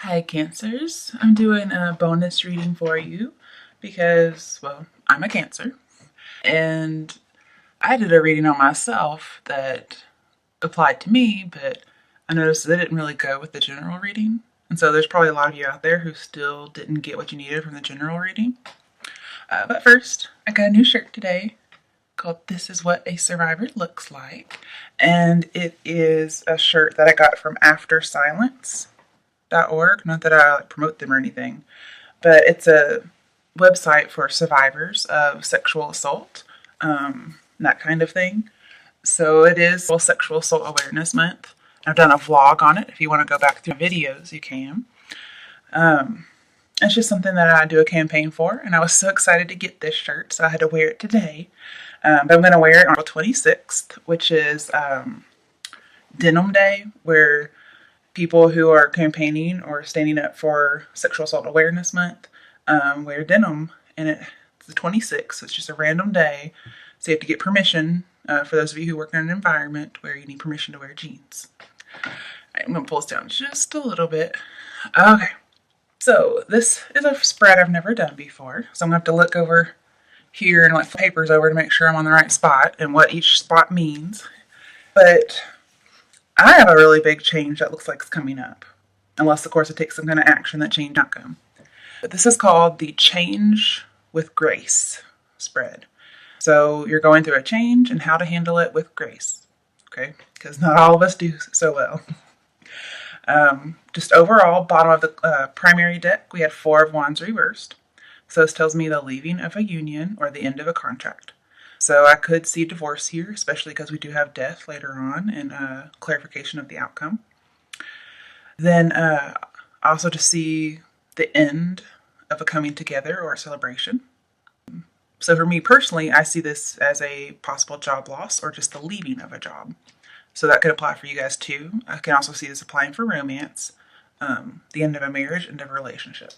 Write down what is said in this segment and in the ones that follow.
Hi Cancers, I'm doing a bonus reading for you because, well, I'm a Cancer and I did a reading on myself that applied to me, but I noticed that it didn't really go with the general reading. And so there's probably a lot of you out there who still didn't get what you needed from the general reading. But first, I got a new shirt today called This Is What a Survivor Looks Like. And it is a shirt that I got from AfterSilence.org. Not that I promote them or anything, but it's a website for survivors of sexual assault, that kind of thing. So it is World Sexual Assault Awareness Month. I've done a vlog on it. If you want to go back through videos, you can. It's just something that I do a campaign for, and I was so excited to get this shirt, so I had to wear it today. But I'm going to wear it on April 26th, which is Denim Day, where people who are campaigning or standing up for Sexual Assault Awareness Month wear denim, and it's the 26th, so it's just a random day. So you have to get permission for those of you who work in an environment where you need permission to wear jeans. I'm going to pull this down just a little bit. Okay, so this is a spread I've never done before, so I'm going to have to look over here and flip papers over to make sure I'm on the right spot and what each spot means. But I have a really big change that looks like it's coming up, unless of course it takes some kind of action that change outcome. But this is called the Change with Grace spread. So you're going through a change and how to handle it with grace, okay? Because not all of us do so well. Just overall, bottom of the primary deck, we had 4 of Wands reversed. So this tells me the leaving of a union or the end of a contract. So I could see divorce here, especially because we do have death later on and clarification of the outcome. Then also to see the end of a coming together or a celebration. So for me personally, I see this as a possible job loss or just the leaving of a job. So that could apply for you guys too. I can also see this applying for romance, the end of a marriage, end of a relationship.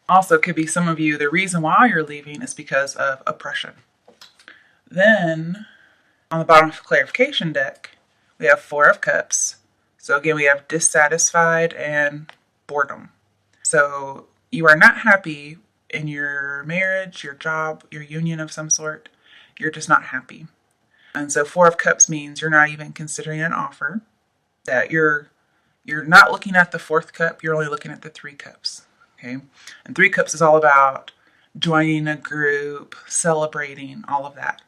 Also, could be some of you, the reason why you're leaving is because of oppression. Then, on the bottom of the clarification deck, we have 4 of Cups. So again, we have dissatisfied and boredom. So you are not happy in your marriage, your job, your union of some sort. You're just not happy. And so 4 of Cups means you're not even considering an offer. That you're not looking at the 4th cup, you're only looking at the 3 cups. Okay? And 3 cups is all about joining a group, celebrating, all of that.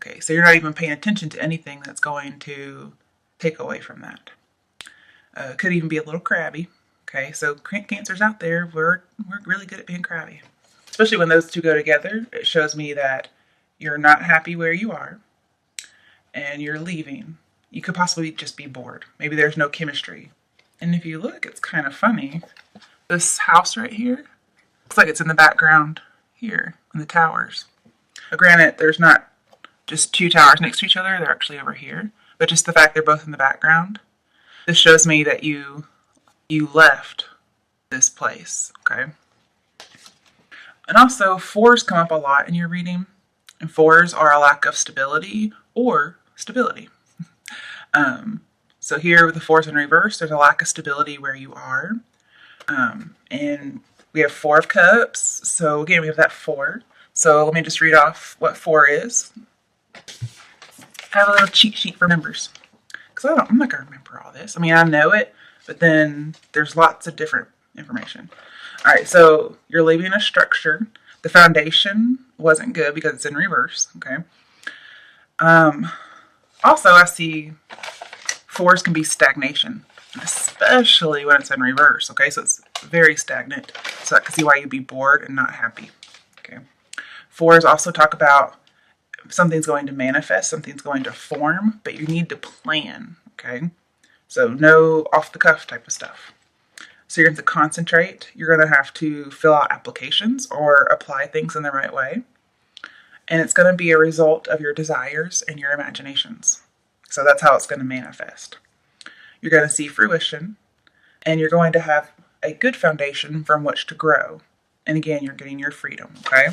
Okay, so you're not even paying attention to anything that's going to take away from that. Could even be a little crabby. Okay, so Cancers out there, we're really good at being crabby. Especially when those two go together, it shows me that you're not happy where you are and you're leaving. You could possibly just be bored. Maybe there's no chemistry. And if you look, it's kind of funny. This house right here looks like it's in the background here in the towers. Now, granted, there's not just 2 towers next to each other. They're actually over here. But just the fact they're both in the background, this shows me that you left this place, okay? And also, 4s come up a lot in your reading. And 4s are a lack of stability or stability. So here with the 4s in reverse, there's a lack of stability where you are. And we have 4 of Cups. So again, we have that 4. So let me just read off what 4 is. Have a little cheat sheet for members. Because I'm not going to remember all this. I mean, I know it, but then there's lots of different information. All right, so you're leaving a structure. The foundation wasn't good because it's in reverse, okay? Also, I see 4s can be stagnation, especially when it's in reverse, okay? So it's very stagnant. So I can see why you'd be bored and not happy, okay? 4s also talk about something's going to manifest, something's going to form, but you need to plan, okay? So no off-the-cuff type of stuff. So you're going to have to concentrate. You're going to have to fill out applications or apply things in the right way. And it's going to be a result of your desires and your imaginations. So that's how it's going to manifest. You're going to see fruition, and you're going to have a good foundation from which to grow. And again, you're getting your freedom, okay?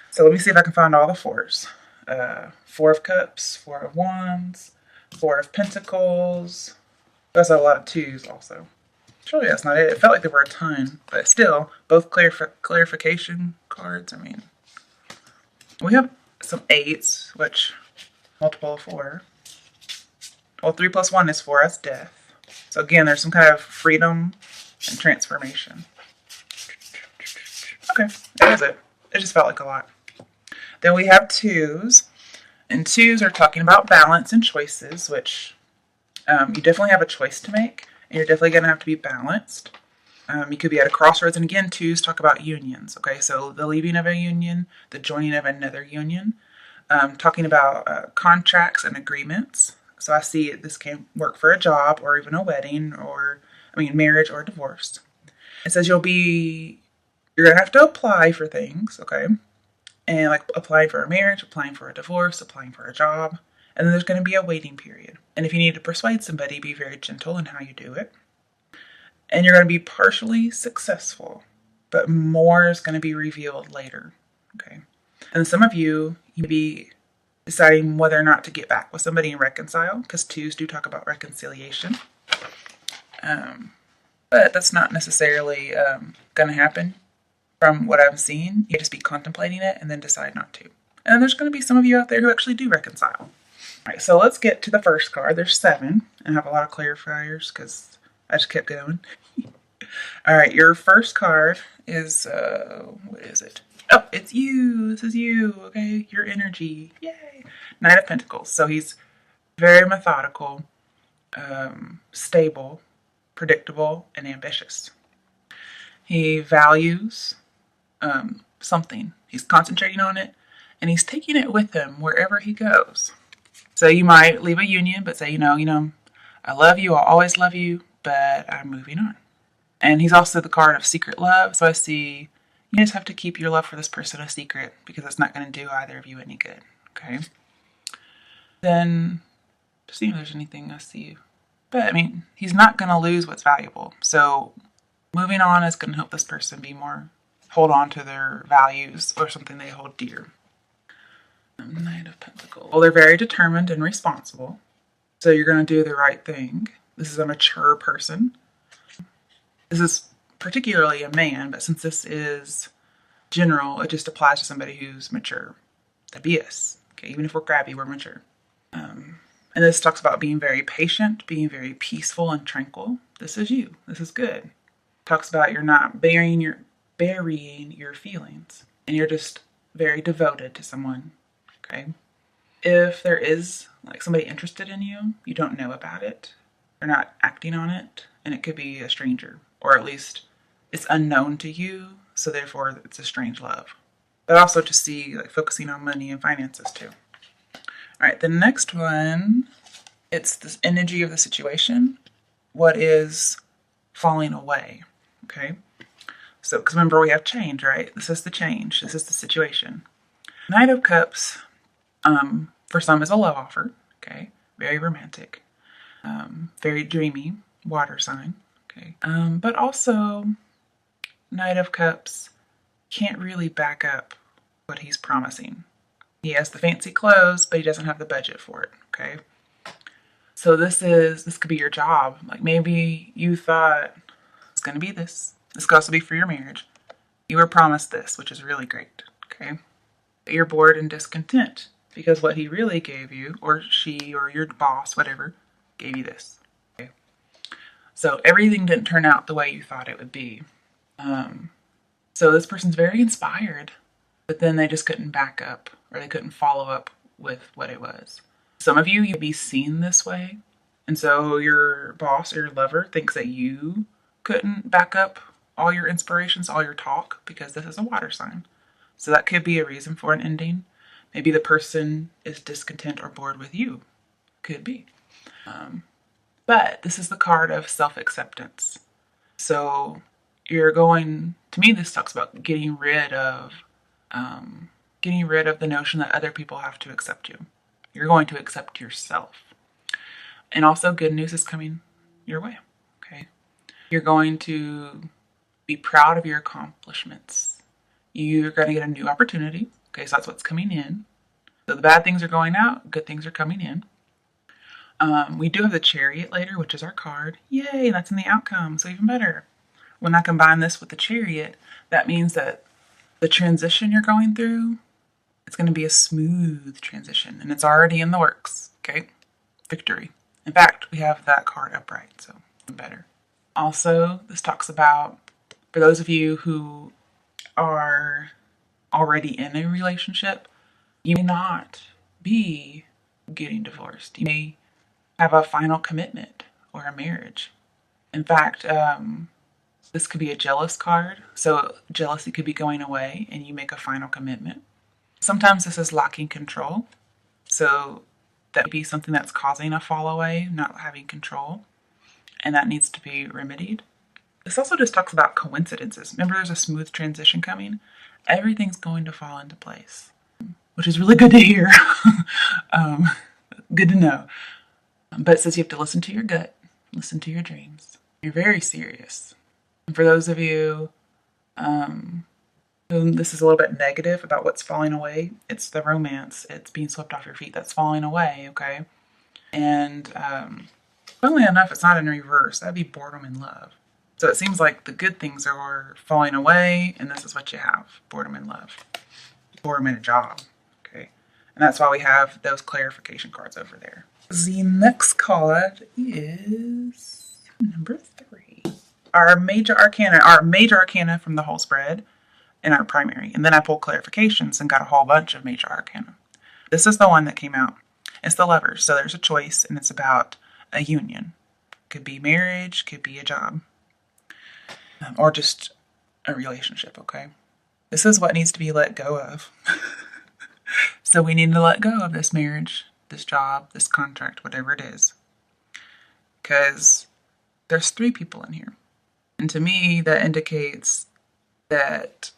So let me see if I can find all the 4s. 4 of Cups, 4 of Wands, 4 of Pentacles. There's a lot of 2s also. Surely that's not it. It felt like there were a ton, but still, both clarification cards. I mean, we have some 8s, which multiple of 4. Well, 3 plus 1 is 4. That's death. So again, there's some kind of freedom and transformation. Okay, that was it. It just felt like a lot. Then we have 2s. And 2s are talking about balance and choices, which you definitely have a choice to make. And you're definitely going to have to be balanced. You could be at a crossroads. And again, 2s talk about unions. Okay, so the leaving of a union, the joining of another union. Talking about contracts and agreements. So I see this can work for a job or even a wedding or, marriage or divorce. It says you're going to have to apply for things, okay? And like applying for a marriage, applying for a divorce, applying for a job. And then there's going to be a waiting period. And if you need to persuade somebody, be very gentle in how you do it. And you're going to be partially successful, but more is going to be revealed later, okay? And some of you may be deciding whether or not to get back with somebody and reconcile, because 2s do talk about reconciliation. But that's not necessarily going to happen from what I've seen. You just be contemplating it and then decide not to. And then there's going to be some of you out there who actually do reconcile. All right, so let's get to the first card. There's 7, and I have a lot of clarifiers because I just kept going. All right, your first card is, what is it? Oh, it's you. This is you, okay? Your energy. Yay. Knight of Pentacles. So he's very methodical, stable, predictable, and ambitious. He values something. He's concentrating on it, and he's taking it with him wherever he goes. So you might leave a union, but say, I love you, I'll always love you, but I'm moving on. And he's also the card of secret love. So I see you just have to keep your love for this person a secret because it's not going to do either of you any good. Okay. Then, to see if there's anything I see. But, he's not going to lose what's valuable. So, moving on is going to help this person hold on to their values or something they hold dear. Knight of Pentacles. Well, they're very determined and responsible. So, you're going to do the right thing. This is a mature person. This is particularly a man, but since this is general, it just applies to somebody who's mature. That'd be us. Okay, even if we're crabby, we're mature. And this talks about being very patient, being very peaceful and tranquil. This is you. This is good. Talks about you're not burying your feelings, and you're just very devoted to someone. Okay. If there is somebody interested in you, you don't know about it. They're not acting on it, and it could be a stranger, or at least it's unknown to you, so therefore it's a strange love. But also to see focusing on money and finances too. All right, the next one, it's this energy of the situation. What is falling away? Okay, so because remember we have change, right? This is the change. This is the situation. Knight of Cups, for some is a love offer. Okay, very romantic, very dreamy, water sign. Okay, but also Knight of Cups can't really back up what he's promising. He has the fancy clothes, but he doesn't have the budget for it, okay? So this could be your job. Maybe you thought it's going to be this. This could also be for your marriage. You were promised this, which is really great, okay? But you're bored and discontent because what he really gave you, or she, or your boss, whatever, gave you this, okay? So everything didn't turn out the way you thought it would be. So this person's very inspired, but then they just couldn't back up or they couldn't follow up with what it was. Some of you, you'll be seen this way. And so your boss or your lover thinks that you couldn't back up all your inspirations, all your talk, because this is a water sign. So that could be a reason for an ending. Maybe the person is discontent or bored with you. Could be. But this is the card of self-acceptance. So to me, this talks about getting rid of the notion that other people have to accept you. You're going to accept yourself. And also good news is coming your way, okay? You're going to be proud of your accomplishments. You're going to get a new opportunity, okay? So that's what's coming in. So the bad things are going out, good things are coming in. We do have the Chariot later, which is our card. Yay, that's in the outcome, so even better. When I combine this with the Chariot, that means that the transition you're going through, it's going to be a smooth transition, and it's already in the works, okay? Victory. In fact, we have that card upright, so even better. Also, this talks about, for those of you who are already in a relationship, you may not be getting divorced. You may have a final commitment or a marriage. In fact, this could be a jealous card. So jealousy could be going away and you make a final commitment. Sometimes this is lacking control. So that would be something that's causing a fall away, not having control. And that needs to be remedied. This also just talks about coincidences. Remember, there's a smooth transition coming. Everything's going to fall into place, which is really good to hear. Good to know. But it says you have to listen to your gut, listen to your dreams. You're very serious. And for those of you whom this is a little bit negative about what's falling away, it's the romance. It's being swept off your feet that's falling away, okay? And funnily enough, it's not in reverse. That'd be boredom and love. So it seems like the good things are falling away, and this is what you have, boredom and love. Boredom and a job, okay? And that's why we have those clarification cards over there. The next card is number 3. Our major arcana from the whole spread and our primary. And then I pulled clarifications and got a whole bunch of major arcana. This is the one that came out. It's the Lovers. So there's a choice, and it's about a union. Could be marriage, could be a job, or just a relationship, okay? This is what needs to be let go of. So we need to let go of this marriage, this job, this contract, whatever it is. Because there's 3 people in here. And to me, that indicates that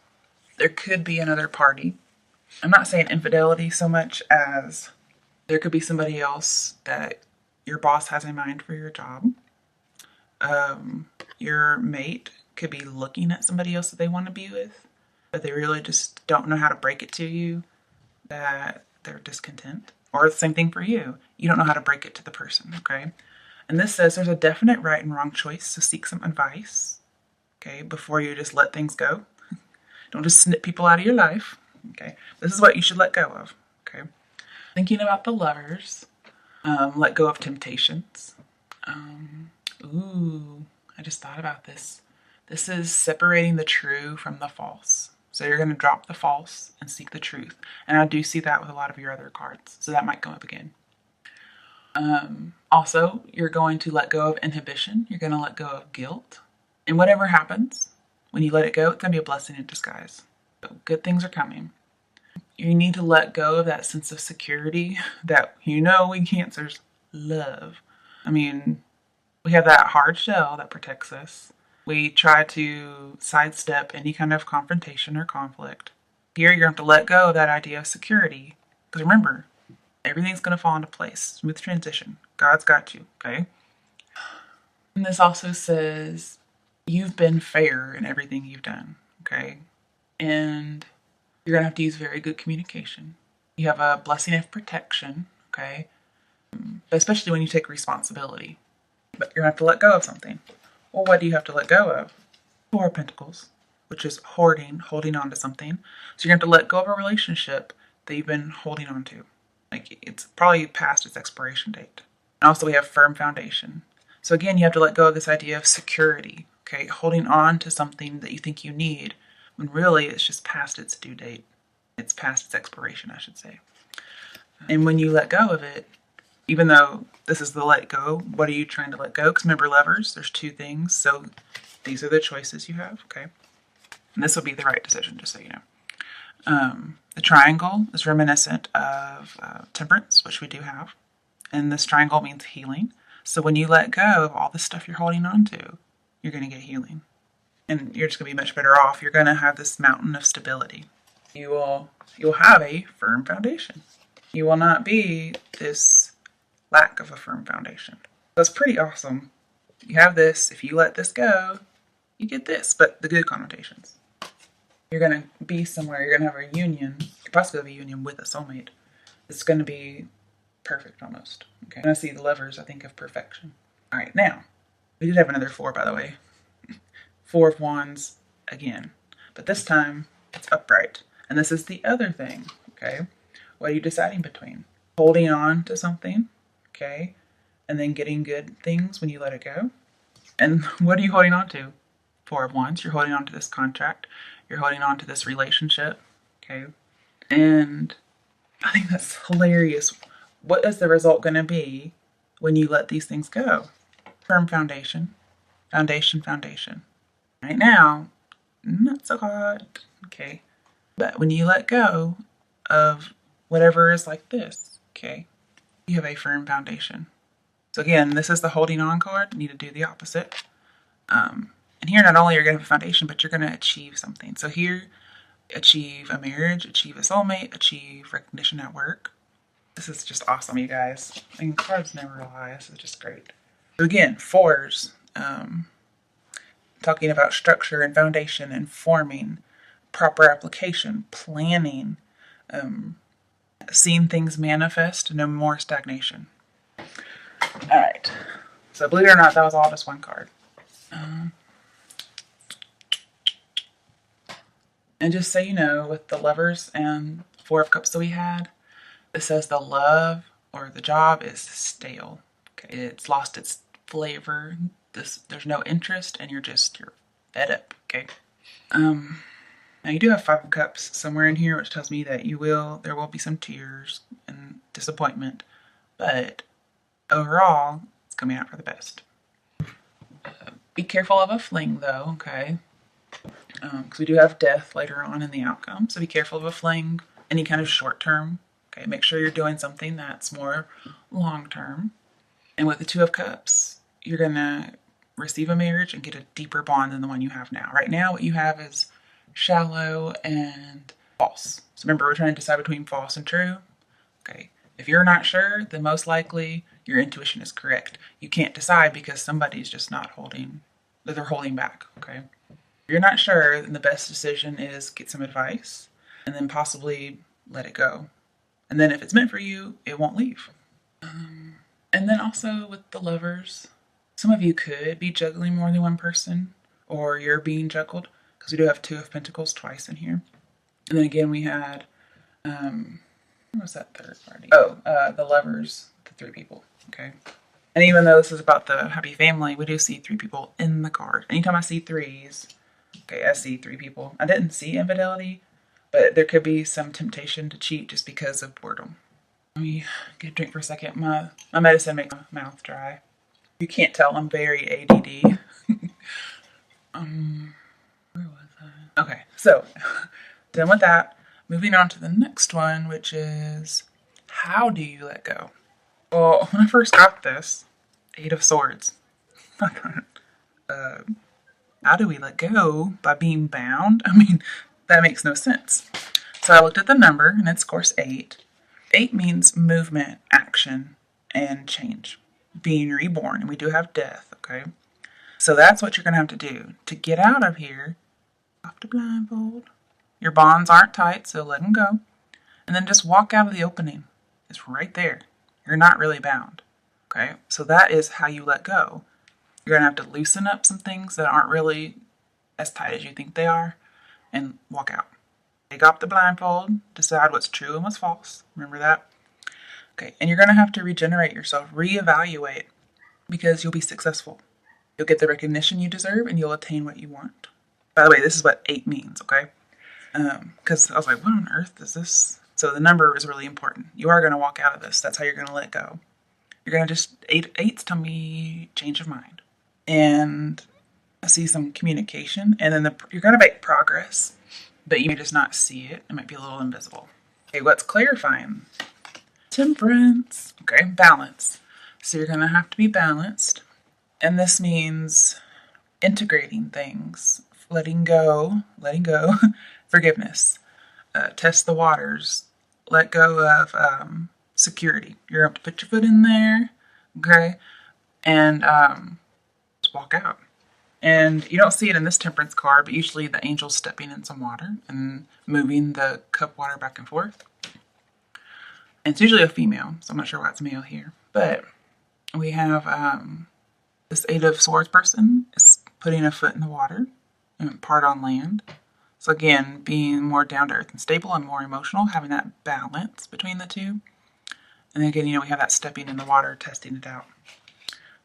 there could be another party. I'm not saying infidelity so much as there could be somebody else that your boss has in mind for your job. Your mate could be looking at somebody else that they want to be with, but they really just don't know how to break it to you that they're discontent. Or the same thing for you. You don't know how to break it to the person, okay? And this says there's a definite right and wrong choice, so seek some advice, okay, before you just let things go. Don't just snip people out of your life, okay? This is what you should let go of, okay? Thinking about the Lovers, let go of temptations. I just thought about this. This is separating the true from the false. So you're going to drop the false and seek the truth. And I do see that with a lot of your other cards. So that might come up again. Also, you're going to let go of inhibition. You're going to let go of guilt. And whatever happens, when you let it go, it's going to be a blessing in disguise. So good things are coming. You need to let go of that sense of security that we Cancers love. I mean, we have that hard shell that protects us. We try to sidestep any kind of confrontation or conflict. Here, you're going to have to let go of that idea of security. Because remember, everything's going to fall into place. Smooth transition. God's got you, okay? And this also says you've been fair in everything you've done, okay? And you're going to have to use very good communication. You have a blessing of protection, okay? But especially when you take responsibility. But you're going to have to let go of something. Well, what do you have to let go of? 4 of Pentacles, which is holding on to something. So you're going to have to let go of a relationship that you've been holding on to. Like, it's probably past its expiration date. And also we have firm foundation. So again, you have to let go of this idea of security, okay? Holding on to something that you think you need, when really it's just past its due date. It's past its expiration, I should say. And when you let go of it, even though this is the let go, what are you trying to let go? Because remember, Lovers, there's 2 things. So these are the choices you have, okay? And this will be the right decision, just so you know. The triangle is reminiscent of temperance, which we do have. And this triangle means healing. So when you let go of all the stuff you're holding on to, you're going to get healing. And you're just going to be much better off. You're going to have this mountain of stability. You'll have a firm foundation. You will not be this lack of a firm foundation. That's pretty awesome. You have this. If you let this go, you get this, but the good connotations. You're going to be somewhere. You're going to have a union. You possibly have a union with a soulmate. It's going to be perfect almost. Okay. When I see the Lovers, I think of perfection. All right, now, we did have another 4, by the way. 4 of Wands again, but this time it's upright. And this is the other thing, okay? What are you deciding between? Holding on to something, okay? And then getting good things when you let it go. And what are you holding on to? 4 of Wands, you're holding on to this contract. You're holding on to this relationship, okay? And I think that's hilarious. What is the result going to be when you let these things go? Firm foundation, foundation, foundation. Right now, not so hot, okay? But when you let go of whatever is like this, okay, you have a firm foundation. So again, this is the holding on card. You need to do the opposite. And here, not only are you going to have a foundation, but you're going to achieve something. So here, achieve a marriage, achieve a soulmate, achieve recognition at work. This is just awesome, you guys. I mean, cards never lie. This is just great. So again, 4s, talking about structure and foundation and forming, proper application, planning, seeing things manifest, no more stagnation. All right. So believe it or not, that was all just one card. And just so you know, with the Lovers and 4 of Cups that we had, it says the love or the job is stale. Okay, it's lost its flavor. There's no interest, and you're fed up. Okay. Now you do have 5 of Cups somewhere in here, which tells me that there will be some tears and disappointment, but overall, it's coming out for the best. Be careful of a fling, though. Okay. Because we do have death later on in the outcome, so be careful of a fling, any kind of short term. Okay, make sure you're doing something that's more long term. And with the 2 of Cups, you're gonna receive a marriage and get a deeper bond than the one you have now. Right now, what you have is shallow and false. So remember, we're trying to decide between false and true. Okay, if you're not sure, then most likely your intuition is correct. You can't decide because somebody's just not holding, they're holding back. Okay. If you're not sure, then the best decision is get some advice and then possibly let it go. And then if it's meant for you, it won't leave. And then also with the Lovers, some of you could be juggling more than one person, or you're being juggled, because we do have 2 of Pentacles twice in here. And then again, we had, what was that third party? Oh, the Lovers, the 3 people, okay? And even though this is about the happy family, we do see 3 people in the card. Anytime I see 3s, okay, I see 3 people. I didn't see infidelity, but there could be some temptation to cheat just because of boredom. Let me get a drink for a second. My medicine makes my mouth dry. You can't tell I'm very ADD. Where was I? Okay, so done with that. Moving on to the next one, which is how do you let go? Well, when I first got this, 8 of Swords, I thought, how do we let go? By being bound? I mean, that makes no sense. So I looked at the number, and it's, of course, 8. 8 means movement, action, and change. Being reborn, and we do have death, okay? So that's what you're going to have to do. To get out of here, you have to blindfold. Your bonds aren't tight, so let them go. And then just walk out of the opening. It's right there. You're not really bound, okay? So that is how you let go. You're going to have to loosen up some things that aren't really as tight as you think they are and walk out. Take off the blindfold, decide what's true and what's false. Remember that? Okay, and you're going to have to regenerate yourself, reevaluate, because you'll be successful. You'll get the recognition you deserve and you'll attain what you want. By the way, this is what 8 means, okay? Because I was like, what on earth is this? So the number is really important. You are going to walk out of this. That's how you're going to let go. You're going to just, 8s tell me change of mind. And I see some communication, and then you're going to make progress, but you may just not see it. It might be a little invisible. Okay, what's clarifying? Temperance. Okay, balance. So you're going to have to be balanced. And this means integrating things, letting go, forgiveness, test the waters, let go of security. You're going to put your foot in there, okay, and just walk out. And you don't see it in this temperance card, but usually the angel's stepping in some water and moving the cup water back and forth. And it's usually a female, so I'm not sure why it's male here. But we have this Eight of Swords person is putting a foot in the water and part on land. So again, being more down to earth and stable and more emotional, having that balance between the two. And then again, we have that stepping in the water, testing it out.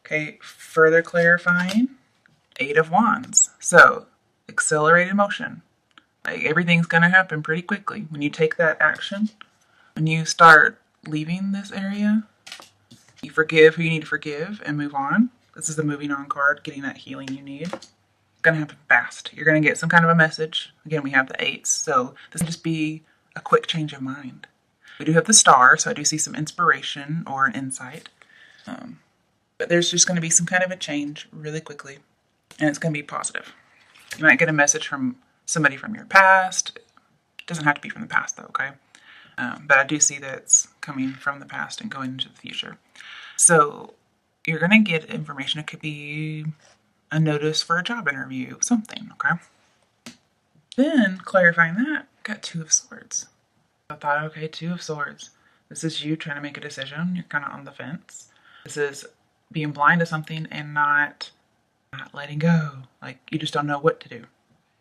Okay, further clarifying, Eight of Wands. So accelerated motion. Like everything's going to happen pretty quickly. When you take that action, when you start leaving this area, you forgive who you need to forgive and move on. This is the moving on card, getting that healing you need. It's going to happen fast. You're going to get some kind of a message. Again, we have the eights, so this can just be a quick change of mind. We do have the star, so I do see some inspiration or an insight. But there's just going to be some kind of a change really quickly, and it's going to be positive. You might get a message from somebody from your past. It doesn't have to be from the past, though, okay? But I do see that it's coming from the past and going into the future. So you're going to get information. It could be a notice for a job interview, something, okay? Then, clarifying that, got Two of Swords. I thought, okay, Two of Swords. This is you trying to make a decision. You're kind of on the fence. This is being blind to something and not letting go. Like, you just don't know what to do.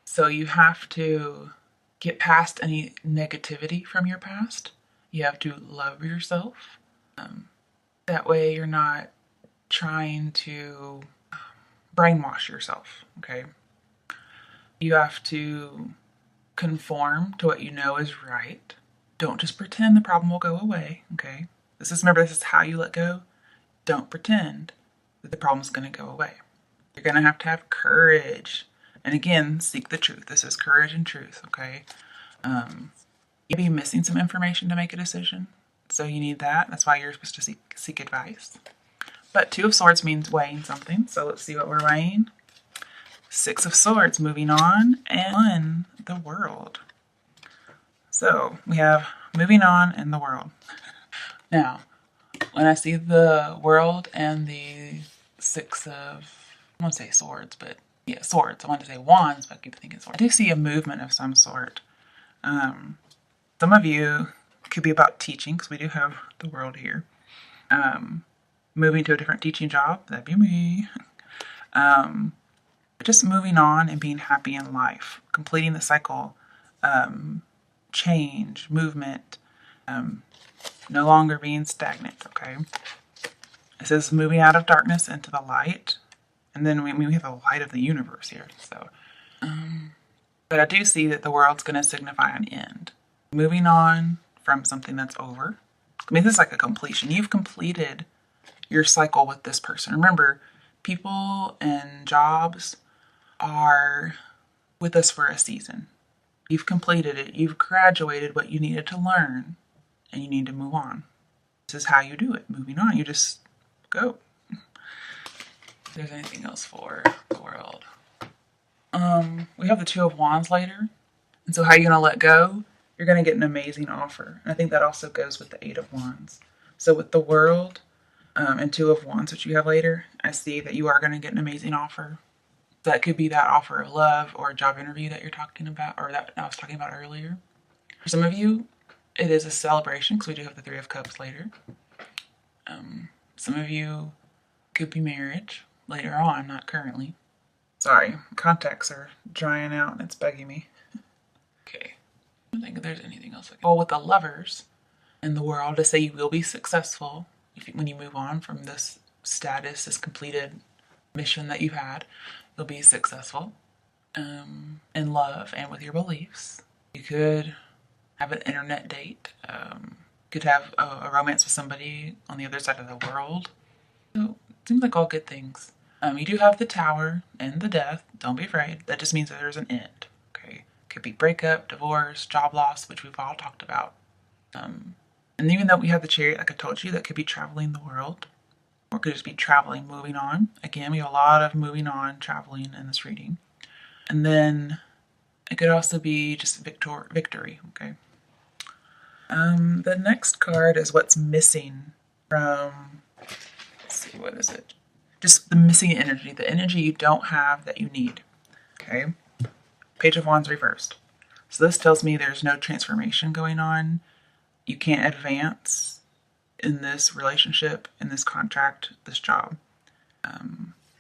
So you have to get past any negativity from your past. You have to love yourself. That way you're not trying to brainwash yourself, okay? You have to conform to what you know is right. Don't just pretend the problem will go away, okay? Remember, this is how you let go. Don't pretend that the problem's going to go away. You're going to have courage. And again, seek the truth. This is courage and truth, okay? You'll be missing some information to make a decision. So you need that. That's why you're supposed to seek advice. But Two of Swords means weighing something. So let's see what we're weighing. Six of Swords, moving on, and the World. So we have moving on and the World. Now, when I see the World and the Six of, I won't say Swords, but yeah, Swords. I want to say Wands, but I keep thinking Swords. I do see a movement of some sort. Some of you could be about teaching, because we do have the World here. Moving to a different teaching job, that'd be me. Just moving on and being happy in life, completing the cycle, change, movement, no longer being stagnant, okay? It says moving out of darkness into the light, and then we have the light of the universe here, so. But I do see that the World's going to signify an end. Moving on from something that's over. I mean, this is like a completion. You've completed your cycle with this person. Remember, people and jobs are with us for a season. You've completed it. You've graduated what you needed to learn, and you need to move on. This is how you do it. Moving on, you just go. If there's anything else for the World. We have the Two of Wands later. And so how are you going to let go? You're going to get an amazing offer. And I think that also goes with the Eight of Wands. So with the World and Two of Wands, which you have later, I see that you are going to get an amazing offer. That could be that offer of love or a job interview that you're talking about, or that I was talking about earlier. For some of you, it is a celebration, because we do have the Three of Cups later. Some of you could be marriage later on, not currently. Sorry, contacts are drying out and it's bugging me. Okay, I don't think there's anything else. Well, with the Lovers in the World, to say you will be successful when you move on from this status, this completed mission that you've had. You'll be successful in love and with your beliefs. You could have an internet date. Could have a romance with somebody on the other side of the world. So it seems like all good things. You do have the Tower and the Death. Don't be afraid. That just means that there's an end. Okay, could be breakup, divorce, job loss, which we've all talked about. And even though we have the Chariot, like I told you, that could be traveling the world, or could just be traveling, moving on. Again, we have a lot of moving on, traveling in this reading. And then it could also be just victory. Okay. The next card is what's missing from. Let's see, what is it? Just the missing energy, the energy you don't have that you need. Okay. Page of Wands reversed. So this tells me there's no transformation going on. you can't advance in this relationship, in this contract, this job.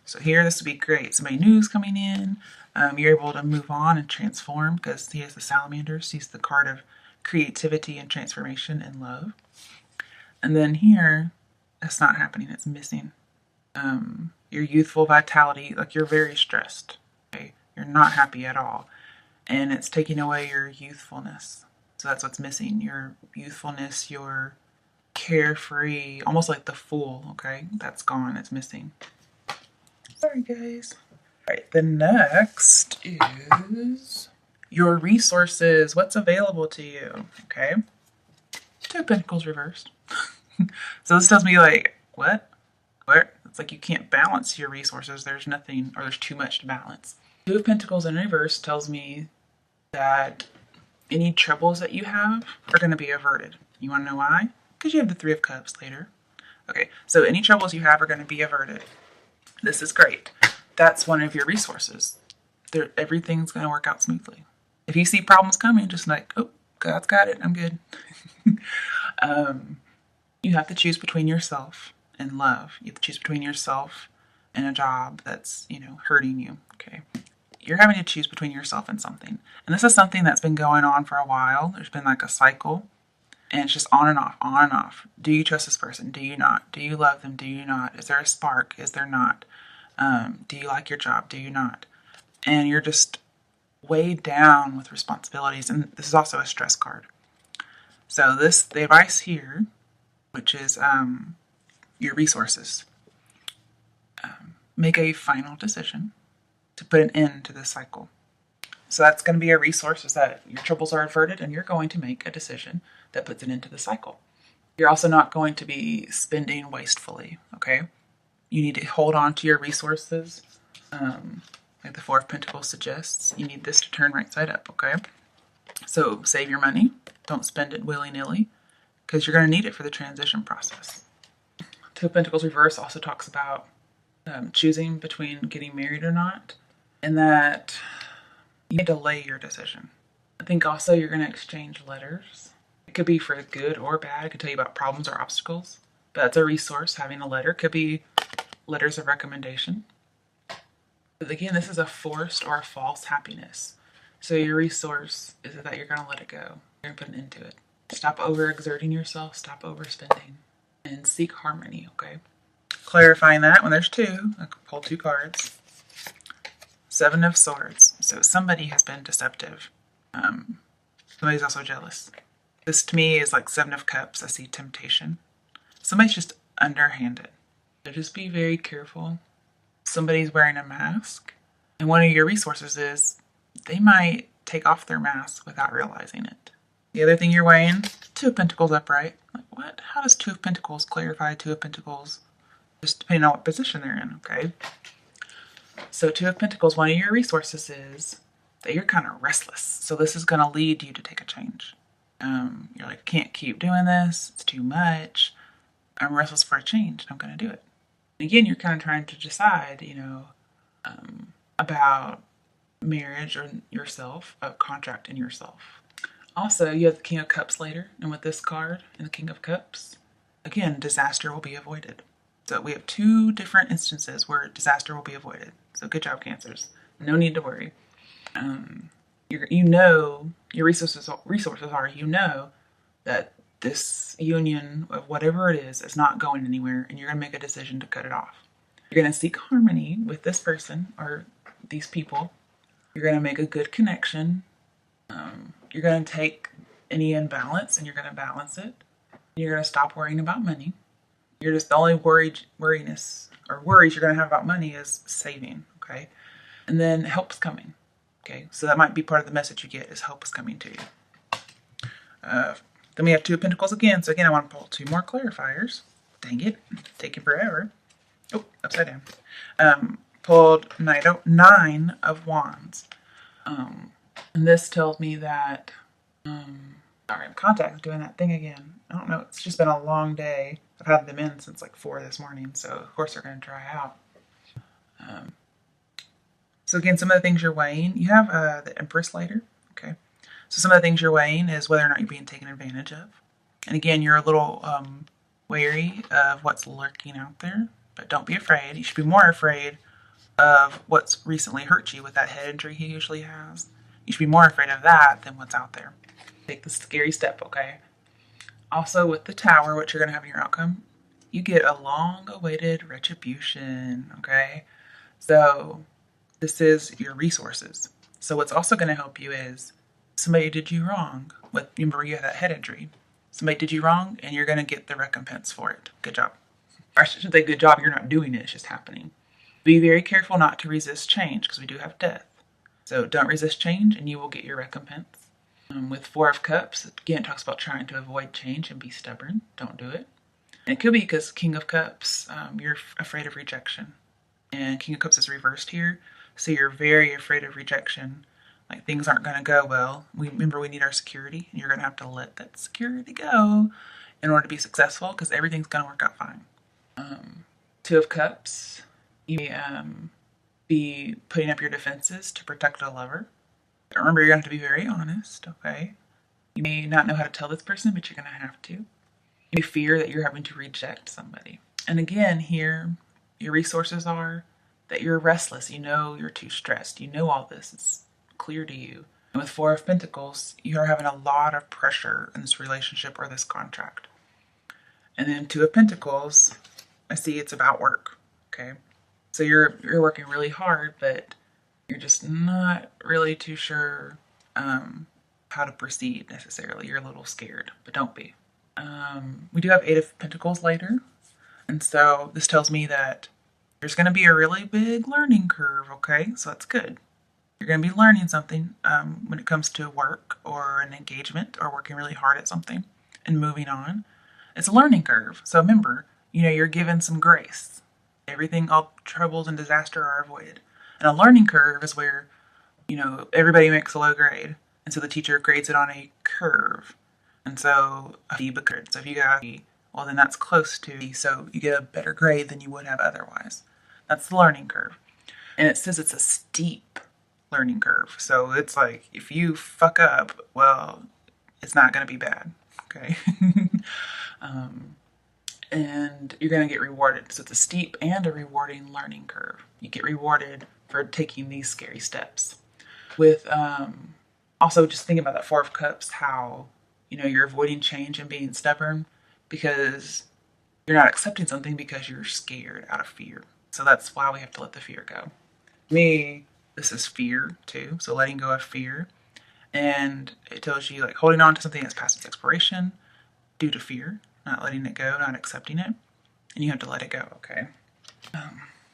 So here, this would be great. Somebody new is coming in. You're able to move on and transform because he has the salamander. He's the card of creativity and transformation and love. And then here, that's not happening. It's missing. Your youthful vitality, like you're very stressed. Okay? You're not happy at all. And it's taking away your youthfulness. So that's what's missing. Your youthfulness, your carefree, almost like the fool, okay? That's gone. It's missing. Sorry, guys. All right, the next is your resources. What's available to you, okay? Two of Pentacles reversed. So this tells me, like, what? What? It's like you can't balance your resources. There's nothing, or there's too much to balance. Two of Pentacles in reverse tells me that any troubles that you have are going to be averted. You want to know why? Because you have the Three of Cups later. Okay, so any troubles you have are going to be averted. This is great. That's one of your resources. Everything's going to work out smoothly. If you see problems coming, just like, oh, God's got it. I'm good. You have to choose between yourself and love. You have to choose between yourself and a job that's, hurting you. Okay. You're having to choose between yourself and something. And this is something that's been going on for a while. There's been like a cycle. And it's just on and off, on and off. Do you trust this person? Do you not? Do you love them? Do you not? Is there a spark? Is there not? Do you like your job? Do you not? And you're just weighed down with responsibilities. And this is also a stress card. So the advice here, which is your resources. Make a final decision to put an end to this cycle. So that's going to be a resource, is that your troubles are averted and you're going to make a decision that puts an end to the cycle. You're also not going to be spending wastefully, okay? You need to hold on to your resources. Like the Four of Pentacles suggests, you need this to turn right side up, okay? So save your money. Don't spend it willy-nilly because you're going to need it for the transition process. Two of Pentacles reverse also talks about choosing between getting married or not, and that you delay your decision. I think also you're going to exchange letters. It could be for good or bad. It could tell you about problems or obstacles. But that's a resource, having a letter. It could be letters of recommendation. But again, this is a forced or a false happiness. So your resource is that you're going to let it go. You're going to put an end to it. Stop overexerting yourself. Stop overspending. And seek harmony, okay? Clarifying that, when there's two, I can pull two cards. Seven of Swords. So somebody has been deceptive. Somebody's also jealous. This to me is like Seven of Cups. I see temptation. Somebody's just underhanded. So just be very careful. Somebody's wearing a mask. And one of your resources is they might take off their mask without realizing it. The other thing you're weighing, Two of Pentacles upright. Like what? How does Two of Pentacles clarify Two of Pentacles? Just depending on what position they're in, okay? So Two of Pentacles, one of your resources is that you're kind of restless. So this is going to lead you to take a change. You're like, I can't keep doing this. It's too much. I'm restless for a change. And I'm going to do it. And again, you're kind of trying to decide, about marriage or yourself, a contract in yourself. Also, you have the King of Cups later. And with this card and the King of Cups, again, disaster will be avoided. So we have two different instances where disaster will be avoided. So good job, Cancers. No need to worry. Your resources are, that this union of whatever it is not going anywhere, and you're going to make a decision to cut it off. You're going to seek harmony with this person or these people. You're going to make a good connection. You're going to take any imbalance and you're going to balance it. You're going to stop worrying about money. You're just the only worries you're going to have about money is saving, okay? And then help's coming, okay? So that might be part of the message you get is help is coming to you. Then we have Two of Pentacles again. So again, I want to pull two more clarifiers. Dang it, taking forever. Oh, upside down. Pulled Nine of Wands. And this tells me that, sorry, Contact is doing that thing again. I don't know, it's just been a long day. I've had them in since like 4 this morning, so of course they're going to dry out. So again, some of the things you're weighing, you have the Empress later, okay? So some of the things you're weighing is whether or not you're being taken advantage of. And again, you're a little wary of what's lurking out there, but don't be afraid. You should be more afraid of what's recently hurt you with that head injury he usually has. You should be more afraid of that than what's out there. Take the scary step, okay? Also, with the tower, what you're going to have in your outcome, you get a long-awaited retribution, okay? So this is your resources. So what's also going to help you is somebody did you wrong. Remember, you had that head injury. Somebody did you wrong, and you're going to get the recompense for it. Good job. Or I shouldn't say good job, you're not doing it, it's just happening. Be very careful not to resist change, because we do have death. So don't resist change, and you will get your recompense. With Four of Cups, again, it talks about trying to avoid change and be stubborn. Don't do it. And it could be because King of Cups, you're afraid of rejection. And King of Cups is reversed here, so you're very afraid of rejection. Like things aren't going to go well. Remember, we need our security, and you're going to have to let that security go in order to be successful, because everything's going to work out fine. Two of Cups, you may be putting up your defenses to protect a lover. Remember, you're going to have to be very honest, okay? You may not know how to tell this person, but you're going to have to. You may fear that you're having to reject somebody. And again, here, your resources are that you're restless. You know you're too stressed. You know all this. It's clear to you. And with Four of Pentacles, you are having a lot of pressure in this relationship or this contract. And then Two of Pentacles, I see it's about work, okay? So you're working really hard, but you're just not really too sure how to proceed necessarily. You're a little scared, but don't be. We do have Eight of Pentacles later. And so this tells me that there's going to be a really big learning curve, okay? So that's good. You're going to be learning something when it comes to work or an engagement or working really hard at something and moving on. It's a learning curve. So remember, you're given some grace. Everything, all troubles and disaster are avoided. And a learning curve is where, everybody makes a low grade. And so the teacher grades it on a curve. And so a B grade. So if you got a B, well, then that's close to B. So you get a better grade than you would have otherwise. That's the learning curve. And it says it's a steep learning curve. So it's like, if you fuck up, well, it's not going to be bad. Okay. And you're going to get rewarded. So it's a steep and a rewarding learning curve. You get rewarded for taking these scary steps. With also just thinking about that Four of Cups, how you're avoiding change and being stubborn because you're not accepting something because you're scared out of fear. So that's why we have to let the fear go. Me, this is fear too. So letting go of fear, and it tells you like holding on to something that's past its expiration due to fear. Not letting it go, not accepting it, and you have to let it go, okay?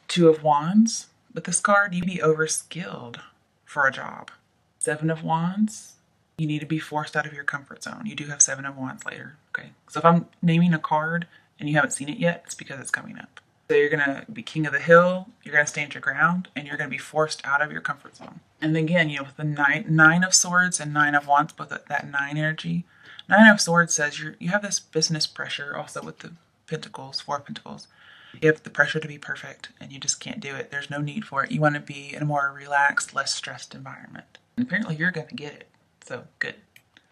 Two of Wands. With this card, you be overskilled for a job. Seven of Wands, you need to be forced out of your comfort zone. You do have Seven of Wands later, okay? So if I'm naming a card and you haven't seen it yet, it's because it's coming up. So you're going to be king of the hill, you're going to stand your ground, and you're going to be forced out of your comfort zone. And again, with the nine of Swords and Nine of Wands, both that nine energy, Nine of Swords says you have this business pressure also with the Pentacles, Four of Pentacles. You have the pressure to be perfect and you just can't do it. There's no need for it. You want to be in a more relaxed, less stressed environment. And apparently you're going to get it. So good.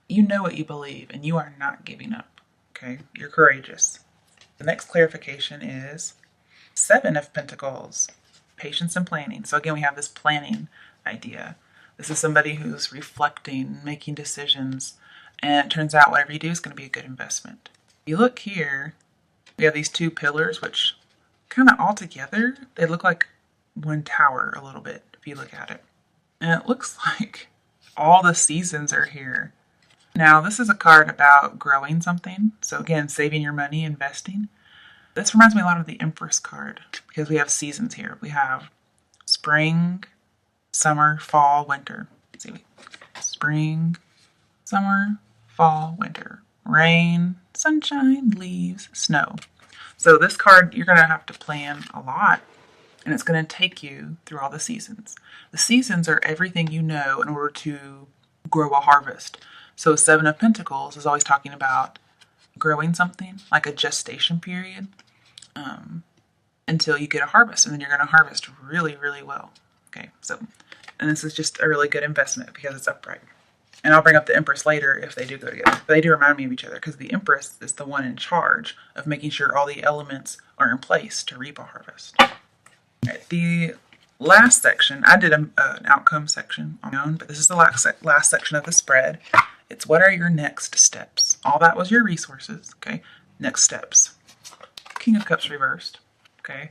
You know what you believe and you are not giving up. Okay? You're courageous. The next clarification is Seven of Pentacles, patience and planning. So again, we have this planning idea. This is somebody who's reflecting, making decisions. And it turns out whatever you do is going to be a good investment. You look here, we have these two pillars, which kind of all together, they look like one tower a little bit, if you look at it. And it looks like all the seasons are here. Now, this is a card about growing something. So again, saving your money, investing. This reminds me a lot of the Empress card because we have seasons here. We have spring, summer, fall, winter. Let's see, spring, summer, fall, winter, rain, sunshine, leaves, snow. So this card, you're going to have to plan a lot, and it's going to take you through all the seasons. The seasons are everything you know in order to grow a harvest. So Seven of Pentacles is always talking about growing something, like a gestation period, until you get a harvest, and then you're going to harvest really, really well. Okay, so, and this is just a really good investment because it's upright. And I'll bring up the Empress later if they do go together. But they do remind me of each other because the Empress is the one in charge of making sure all the elements are in place to reap a harvest. Right, the last section, I did an outcome section on my own, but this is the last section of the spread. It's what are your next steps? All that was your resources, okay? Next steps. King of Cups reversed, okay?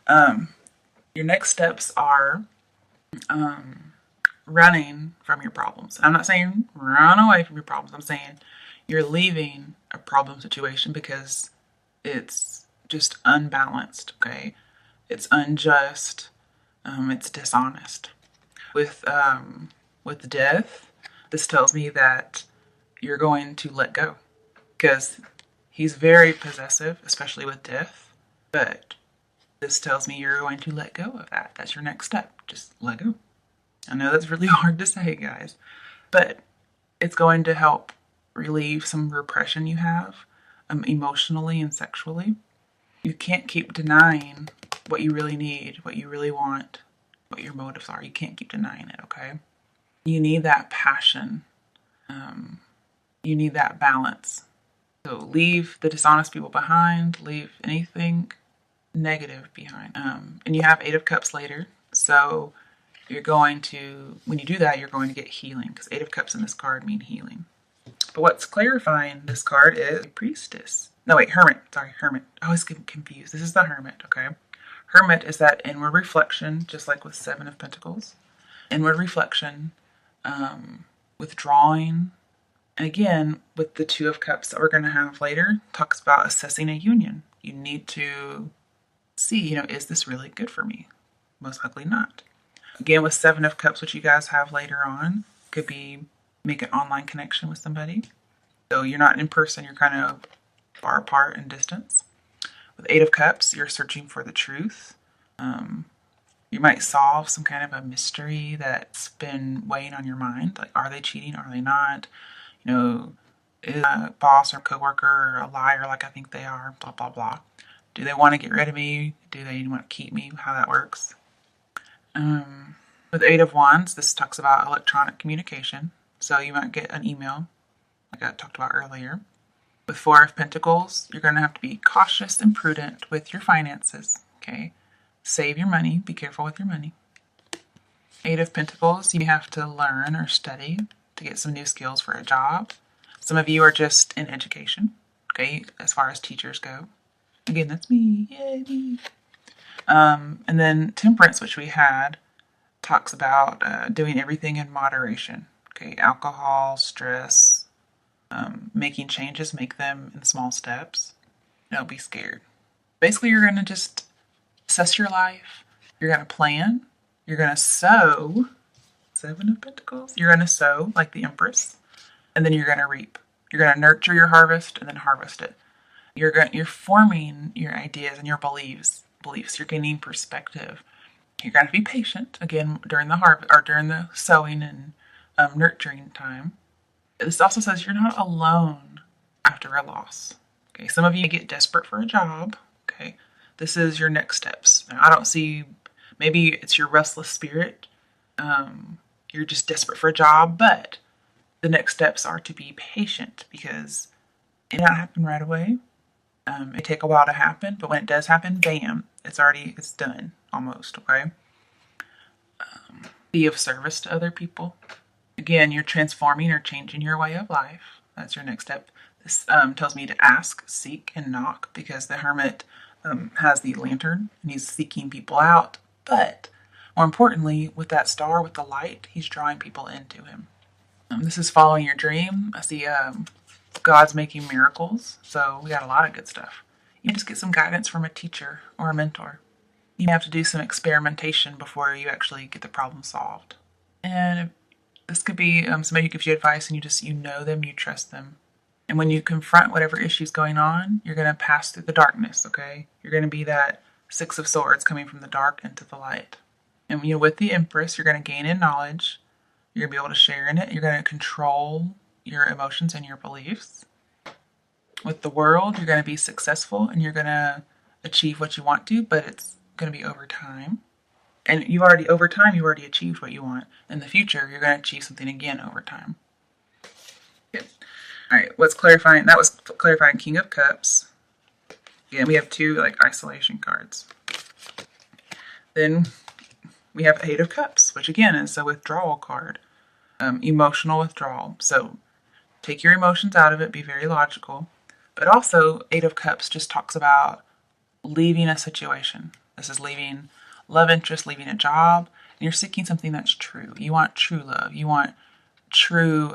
Your next steps are running from your problems. I'm not saying run away from your problems. I'm saying you're leaving a problem situation because it's just unbalanced, okay? It's unjust. It's dishonest. With death, this tells me that you're going to let go because he's very possessive, especially with death. But this tells me you're going to let go of that. That's your next step. Just let go. I know that's really hard to say, guys, but it's going to help relieve some repression you have emotionally and sexually. You can't keep denying what you really need, what you really want, what your motives are. You can't keep denying it, okay? You need that passion. You need that balance. So leave the dishonest people behind. Leave anything negative behind. And you have 8 of Cups later. So you're going to, when you do that, you're going to get healing because 8 of Cups in this card mean healing. But what's clarifying this card is Priestess. No, wait, Hermit. Sorry, Hermit. I always get confused. This is the Hermit, okay? Hermit is that inward reflection, just like with 7 of Pentacles. Inward reflection, withdrawing. And again, with the 2 of Cups that we're going to have later, talks about assessing a union. You need to see, is this really good for me? Most likely not. Again, with 7 of Cups, which you guys have later on, could be make an online connection with somebody. So you're not in person, you're kind of far apart in distance. With 8 of Cups, you're searching for the truth. You might solve some kind of a mystery that's been weighing on your mind. Like, are they cheating? Are they not? Is a boss or coworker or a liar like I think they are? Blah, blah, blah. Do they want to get rid of me? Do they want to keep me? How that works. With 8 of Wands, this talks about electronic communication. So you might get an email, like I talked about earlier. With 4 of Pentacles, you're going to have to be cautious and prudent with your finances, okay? Save your money. Be careful with your money. 8 of Pentacles, you have to learn or study to get some new skills for a job. Some of you are just in education, okay, as far as teachers go. Again, that's me. Yay, me. And then Temperance, which we had, talks about doing everything in moderation. Okay, alcohol, stress, making changes, make them in small steps. Don't be scared. Basically, you're going to just assess your life. You're going to plan. You're going to sow. 7 of Pentacles. You're going to sow like the Empress. And then you're going to reap. You're going to nurture your harvest and then harvest it. You're forming your ideas and your beliefs. You're gaining perspective. You're going to be patient again during the harvest or during the sowing and nurturing time. This also says you're not alone after a loss. Okay, some of you get desperate for a job. Okay, this is your next steps. Now, I don't see. Maybe it's your restless spirit. You're just desperate for a job, but the next steps are to be patient because it not happen right away. It take a while to happen, but when it does happen, bam, it's done almost, okay? Be of service to other people. Again, you're transforming or changing your way of life. That's your next step. This tells me to ask, seek, and knock because the Hermit has the lantern and he's seeking people out. But more importantly, with that star, with the light, he's drawing people into him. This is following your dream. I see God's making miracles. So we got a lot of good stuff. You just get some guidance from a teacher or a mentor. You have to do some experimentation before you actually get the problem solved. And this could be somebody who gives you advice and you know them, you trust them. And when you confront whatever issue's going on, you're going to pass through the darkness, okay? You're going to be that 6 of Swords coming from the dark into the light. And when you're with the Empress, you're going to gain in knowledge. You're going to be able to share in it. You're going to control your emotions and your beliefs. With the World, you're going to be successful and you're going to achieve what you want to, but it's going to be over time. And you've already achieved what you want. In the future, you're going to achieve something again over time. Good. All right, what's clarifying? That was clarifying King of Cups. Again, we have 2 like isolation cards. Then we have Eight of Cups, which again is a withdrawal card, emotional withdrawal. So take your emotions out of it, be very logical. But also, Eight of Cups just talks about leaving a situation. This is leaving love interest, leaving a job, and you're seeking something that's true. You want true love. You want true,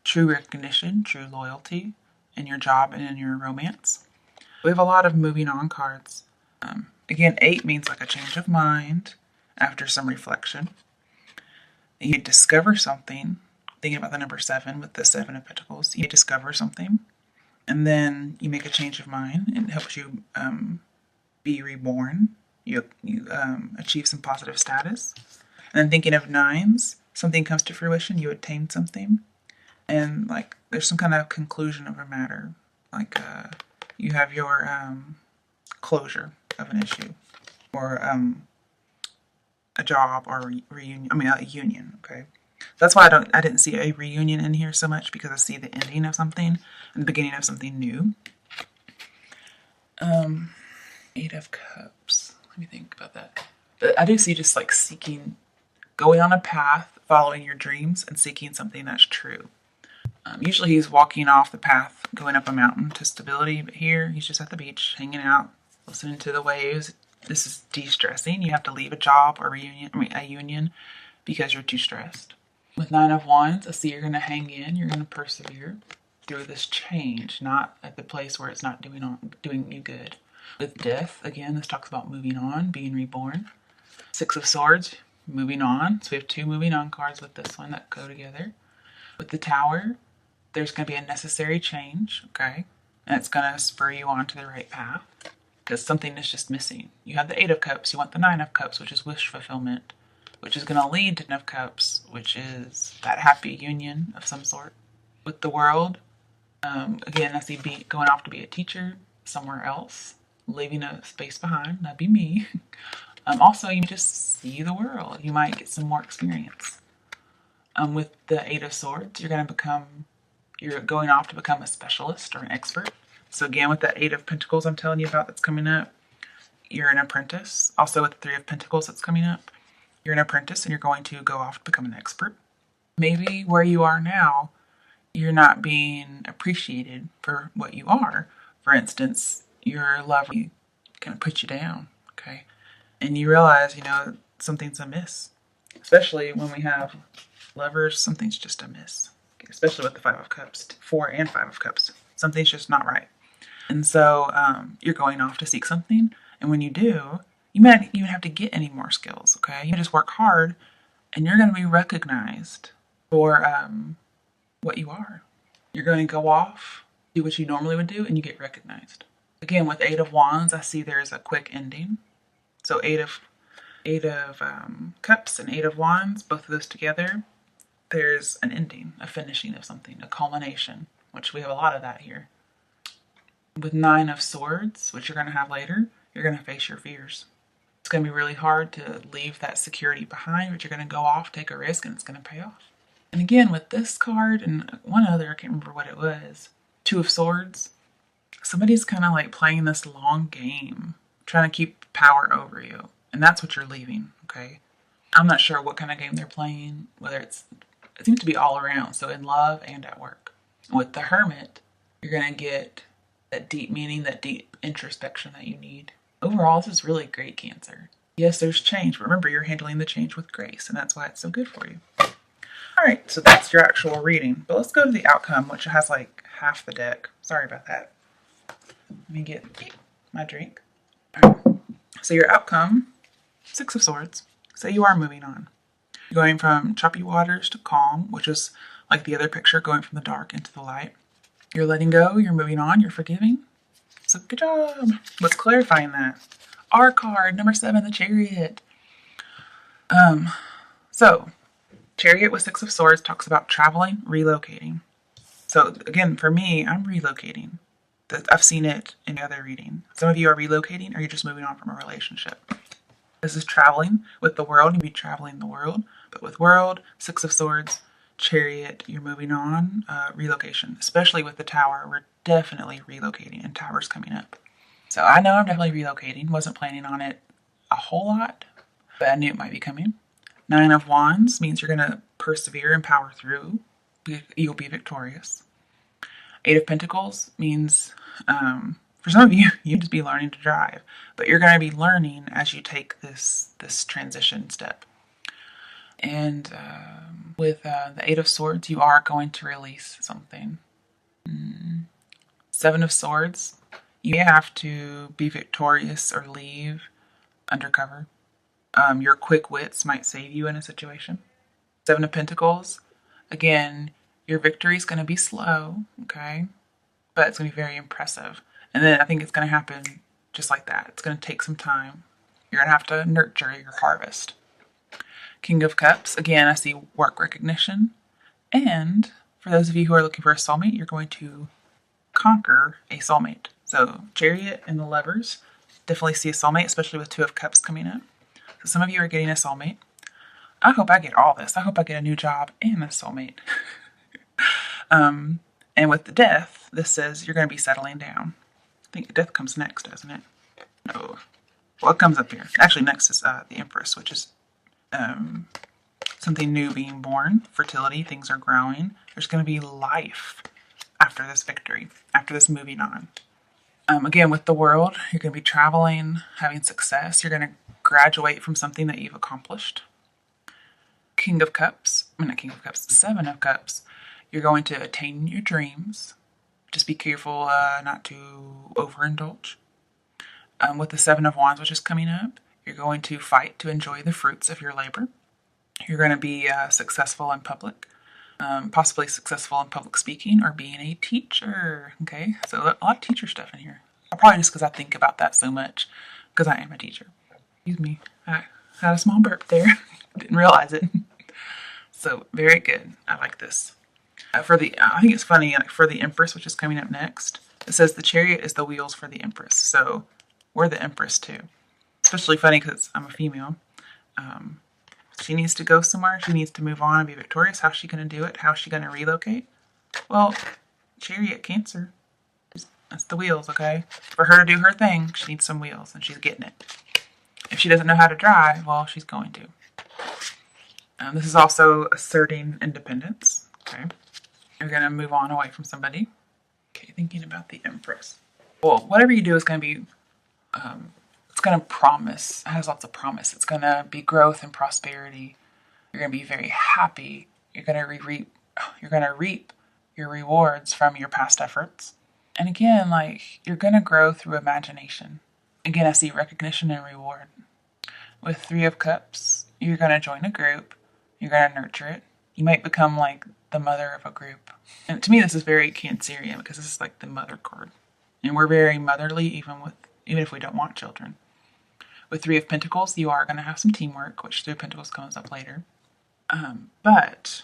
true recognition, true loyalty in your job and in your romance. We have a lot of moving on cards. Again, 8 means like a change of mind after some reflection. You discover something. Thinking about the number 7 with the 7 of Pentacles, you discover something, and then you make a change of mind. It helps you be reborn. You achieve some positive status. And then thinking of 9s, something comes to fruition. You attain something, and like there's some kind of conclusion of a matter. Like you have your closure of an issue, or a job, or reunion. I mean, a union. Okay. That's why I didn't see a reunion in here so much, because I see the ending of something and the beginning of something new. 8 of Cups. Let me think about that. But I do see just like seeking, going on a path, following your dreams, and seeking something that's true. Usually he's walking off the path, going up a mountain to stability, but here he's just at the beach, hanging out, listening to the waves. This is de-stressing. You have to leave a job or a union because you're too stressed. With 9 of Wands, I see you're going to hang in, you're going to persevere through this change, not at the place where it's not doing you good. With Death, again, this talks about moving on, being reborn. 6 of Swords, moving on. So we have 2 moving on cards with this one that go together. With the Tower, there's going to be a necessary change, okay? And it's going to spur you on to the right path, because something is just missing. You have the 8 of Cups, you want the 9 of Cups, which is wish fulfillment, which is going to lead to 10 of Cups, which is that happy union of some sort. With the World, again, I see going off to be a teacher somewhere else, leaving a space behind. That'd be me. Also, you just see the world. You might get some more experience. With the 8 of Swords, you're going off to become a specialist or an expert. So again, with that 8 of Pentacles I'm telling you about that's coming up, you're an apprentice. Also with the 3 of Pentacles that's coming up, you're an apprentice and you're going to go off to become an expert. Maybe where you are now, you're not being appreciated for what you are. For instance, your lover kind of put you down, okay? And you realize, something's amiss. Especially when we have lovers, something's just amiss. Okay? Especially with the 5 of Cups, 4 and 5 of Cups. Something's just not right. And so you're going off to seek something. And when you do, you might not even have to get any more skills, okay? You just work hard and you're going to be recognized for what you are. You're going to go off, do what you normally would do, and you get recognized. Again, with 8 of Wands, I see there's a quick ending. So 8 of Cups and 8 of Wands, both of those together, there's an ending, a finishing of something, a culmination, which we have a lot of that here. With 9 of Swords, which you're going to have later, you're going to face your fears. It's going to be really hard to leave that security behind, but you're going to go off, take a risk, and it's going to pay off. And again, with this card and one other, I can't remember what it was, 2 of Swords, somebody's kind of like playing this long game, trying to keep power over you. And that's what you're leaving, okay? I'm not sure what kind of game they're playing, it seems to be all around, so in love and at work. With the Hermit, you're going to get that deep meaning, that deep introspection that you need. Overall, this is really great, Cancer. Yes, there's change, but remember, you're handling the change with grace, and that's why it's so good for you. All right, so that's your actual reading. But let's go to the outcome, which has like half the deck. Sorry about that. Let me get my drink. All right. So your outcome, 6 of Swords. So you are moving on. You're going from choppy waters to calm, which is like the other picture, going from the dark into the light. You're letting go, you're moving on, you're forgiving. So good job. What's clarifying that? Our card, number 7, the Chariot. So Chariot with 6 of Swords talks about traveling, relocating. So again, for me, I'm relocating. I've seen it in the other reading. Some of you are relocating, or you're just moving on from a relationship. This is traveling with the World. You'd be traveling the world. But with World, 6 of Swords, Chariot, you're moving on. Relocation, especially with the Tower, we're definitely relocating, and Tower's coming up. So I know I'm definitely relocating. Wasn't planning on it a whole lot, but I knew it might be coming. Nine of Wands means you're going to persevere and power through. You'll be victorious. Eight of Pentacles means, for some of you, you just be learning to drive, but you're going to be learning as you take this transition step. And with the Eight of Swords, you are going to release something. Seven of Swords, you may have to be victorious or leave undercover. Your quick wits might save you in a situation. Seven of Pentacles, again, your victory is going to be slow, okay? But it's going to be very impressive. And then I think it's going to happen just like that. It's going to take some time. You're going to have to nurture your harvest. King of Cups, again, I see work recognition. And for those of you who are looking for a soulmate, you're going to conquer a soulmate. So Chariot and the Lovers, definitely see a soulmate, especially with Two of Cups coming up. So some of you are getting a soulmate. I hope I get all this. I hope I get a new job and a soulmate. And with the Death, this says you're going to be settling down. I think Death comes next, doesn't it? No. Well, it comes up here. Actually, next is the Empress, which is something new being born. Fertility, things are growing. There's going to be life after this victory, after this moving on. Again, with the World, you're going to be traveling, having success. You're going to graduate from something that you've accomplished. King of Cups, not King of Cups, Seven of Cups. You're going to attain your dreams. Just be careful not to overindulge. With the Seven of Wands, which is coming up, you're going to fight to enjoy the fruits of your labor. You're going to be successful in public, possibly successful in public speaking or being a teacher. Okay, so a lot of teacher stuff in here. Probably just because I think about that so much, because I am a teacher. Excuse me, I had a small burp there. Didn't realize it. So very good. I like this. I think it's funny, like for the Empress, which is coming up next, it says the Chariot is the wheels for the Empress. So we're the Empress too. Especially funny because I'm a female. She needs to go somewhere. She needs to move on and be victorious. How's she going to do it? How's she going to relocate? Well, Chariot, Cancer. That's the wheels, okay? For her to do her thing, she needs some wheels, and she's getting it. If she doesn't know how to drive, well, she's going to. This is also asserting independence, okay? You're going to move on away from somebody. Okay, thinking about the Empress. Well, whatever you do is going to be, it's going to promise. It has lots of promise. It's going to be growth and prosperity. You're going to be very happy. You're going to reap your rewards from your past efforts. And again, like, you're going to grow through imagination. Again, I see recognition and reward. With Three of Cups, you're going to join a group. You're going to nurture it. You might become like the mother of a group. And to me, this is very Cancerian because this is like the mother card. And we're very motherly even if we don't want children. With Three of Pentacles, you are going to have some teamwork, which Three of Pentacles comes up later. But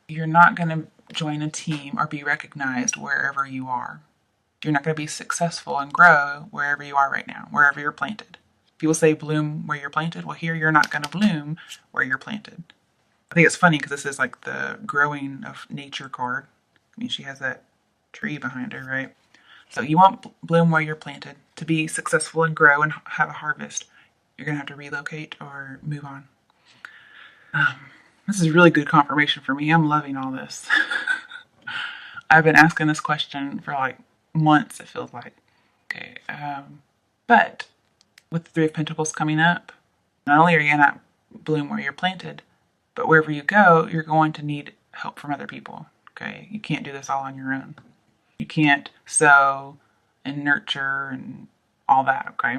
you're not going to join a team or be recognized wherever you are. You're not going to be successful and grow wherever you are right now, wherever you're planted. People say bloom where you're planted. Well, here you're not going to bloom where you're planted. I think it's funny because this is like the growing of nature card. I mean, she has that tree behind her, right? So you won't bloom where you're planted. To be successful and grow and have a harvest, you're going to have to relocate or move on. This is really good confirmation for me. I'm loving all this. I've been asking this question for like months, it feels like. Okay, but with the Three of Pentacles coming up, not only are you going to bloom where you're planted, but wherever you go, you're going to need help from other people, okay? You can't do this all on your own. You can't sow and nurture and all that, okay?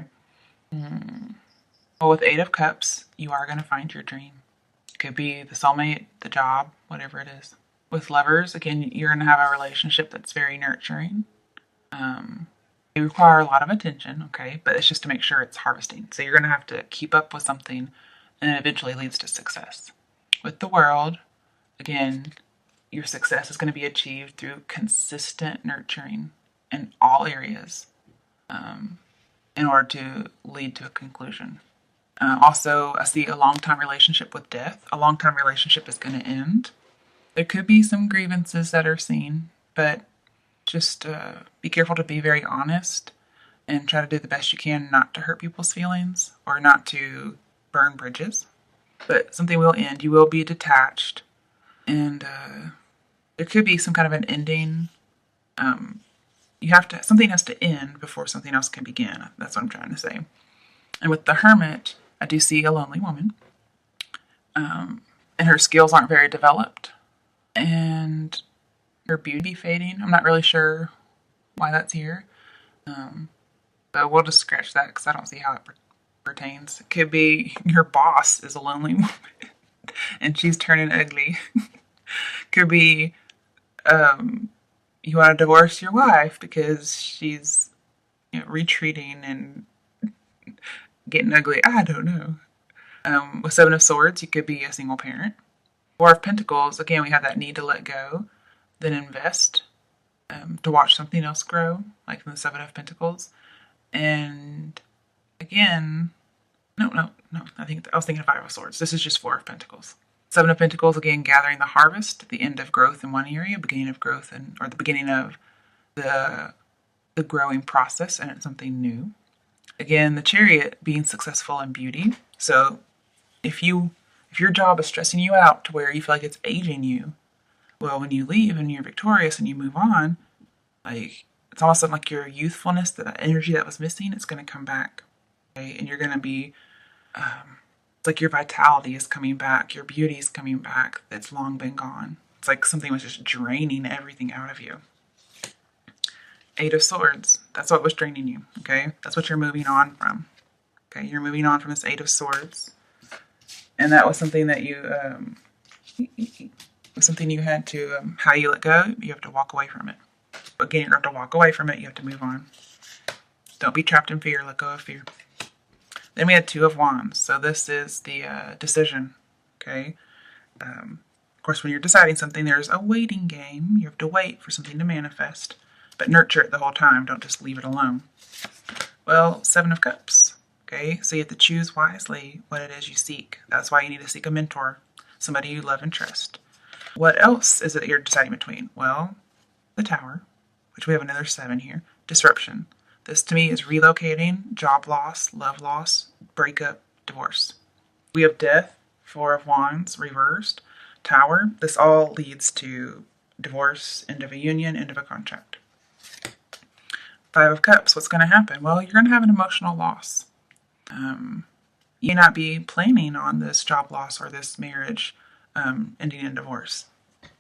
Well, with Eight of Cups, you are going to find your dream. It could be the soulmate, the job, whatever it is. With Lovers, again, you're going to have a relationship that's very nurturing. They require a lot of attention, okay? But it's just to make sure it's harvesting. So you're going to have to keep up with something and it eventually leads to success. With the World, again, your success is going to be achieved through consistent nurturing in all areas in order to lead to a conclusion. Also, I see a long-time relationship with Death. A long-time relationship is going to end. There could be some grievances that are seen, but just be careful to be very honest and try to do the best you can not to hurt people's feelings or not to burn bridges. But something will end. You will be detached, and there could be some kind of an ending. Something has to end before something else can begin. That's what I'm trying to say. And with the Hermit, I do see a lonely woman, and her skills aren't very developed, and her beauty fading. I'm not really sure why that's here, but we'll just scratch that because I don't see how it pertains. It could be your boss is a lonely woman, and she's turning ugly. Could be you want to divorce your wife because she's retreating and getting ugly. I don't know. With Seven of Swords, you could be a single parent. Four of Pentacles, again, we have that need to let go, then invest, to watch something else grow, like in the Seven of Pentacles. And again, no, I was thinking of Five of Swords. This is just Four of Pentacles. Seven of Pentacles, again, gathering the harvest, the end of growth in one area, beginning of growth, or the beginning of the growing process, and it's something new. Again, the Chariot being successful in beauty. So if your job is stressing you out to where you feel like it's aging you, well, when you leave and you're victorious and you move on, like it's almost like your youthfulness, that energy that was missing, it's going to come back, okay? And you're going to be, it's like your vitality is coming back, your beauty is coming back. That's long been gone. It's like something was just draining everything out of you. Eight of Swords. That's what was draining you. Okay, that's what you're moving on from. Okay, you're moving on from this Eight of Swords, and that was something that you had to how you let go. You have to walk away from it. Again, you have to walk away from it. You have to move on. Don't be trapped in fear. Let go of fear. Then we had Two of Wands. So this is the decision. Okay. Of course, when you're deciding something, there's a waiting game. You have to wait for something to manifest, but nurture it the whole time. Don't just leave it alone. Well, Seven of Cups. Okay, so you have to choose wisely what it is you seek. That's why you need to seek a mentor, somebody you love and trust. What else is it you're deciding between? Well, the Tower, which we have another 7 here. Disruption. This to me is relocating, job loss, love loss, breakup, divorce. We have Death, Four of Wands, reversed. Tower. This all leads to divorce, end of a union, end of a contract. Five of Cups. What's going to happen? Well, you're going to have an emotional loss. You may not be planning on this job loss or this marriage ending in divorce,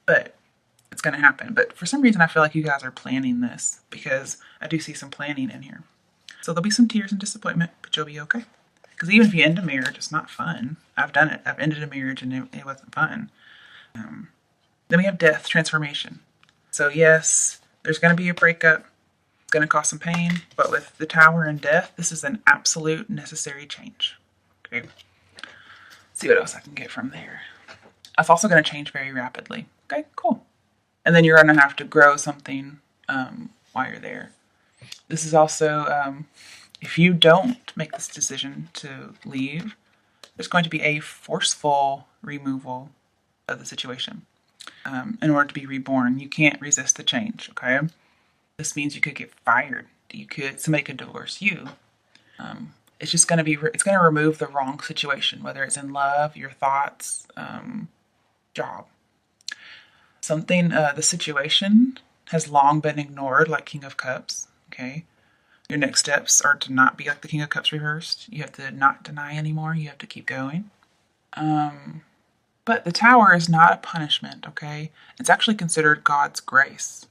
but it's going to happen. But for some reason, I feel like you guys are planning this because I do see some planning in here. So there'll be some tears and disappointment, but you'll be okay. Because even if you end a marriage, it's not fun. I've done it. I've ended a marriage and it wasn't fun. Then we have Death, transformation. So yes, there's going to be a breakup. It's going to cause some pain, but with the Tower and Death, this is an absolute necessary change. Okay. See what else I can get from there. It's also going to change very rapidly. Okay, cool. And then you're going to have to grow something while you're there. This is also, if you don't make this decision to leave, there's going to be a forceful removal of the situation in order to be reborn. You can't resist the change, okay? This means you could get fired. Somebody could divorce you. It's just going to it's going to remove the wrong situation, whether it's in love, your thoughts, job. The situation has long been ignored, like King of Cups, okay? Your next steps are to not be like the King of Cups reversed. You have to not deny anymore. You have to keep going. But the Tower is not a punishment, okay? It's actually considered God's grace.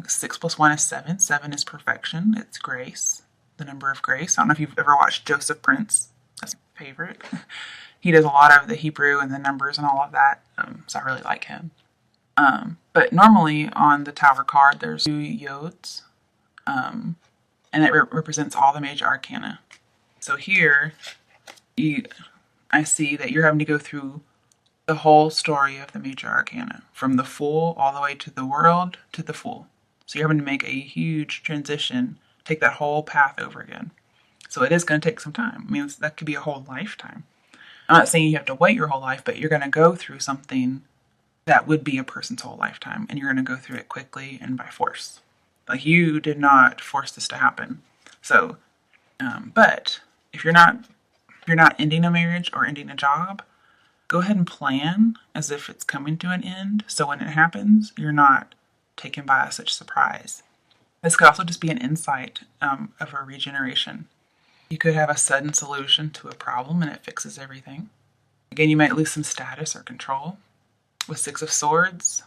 6 + 1 is 7. 7 is perfection. It's grace, the number of grace. I don't know if you've ever watched Joseph Prince. That's my favorite. He does a lot of the Hebrew and the numbers and all of that, so I really like him. But normally on the Tower card, there's 2 yods, and it represents all the major arcana. So here, I see that you're having to go through the whole story of the major arcana, from the Fool all the way to the World to the Fool. So you're having to make a huge transition, take that whole path over again. So it is going to take some time. I mean, that could be a whole lifetime. I'm not saying you have to wait your whole life, but you're going to go through something that would be a person's whole lifetime, and you're going to go through it quickly and by force. Like, you did not force this to happen. So, but if you're not ending a marriage or ending a job, go ahead and plan as if it's coming to an end. So when it happens, you're not taken by such surprise. This could also just be an insight of a regeneration. You could have a sudden solution to a problem and it fixes everything. Again, you might lose some status or control. With Six of Swords,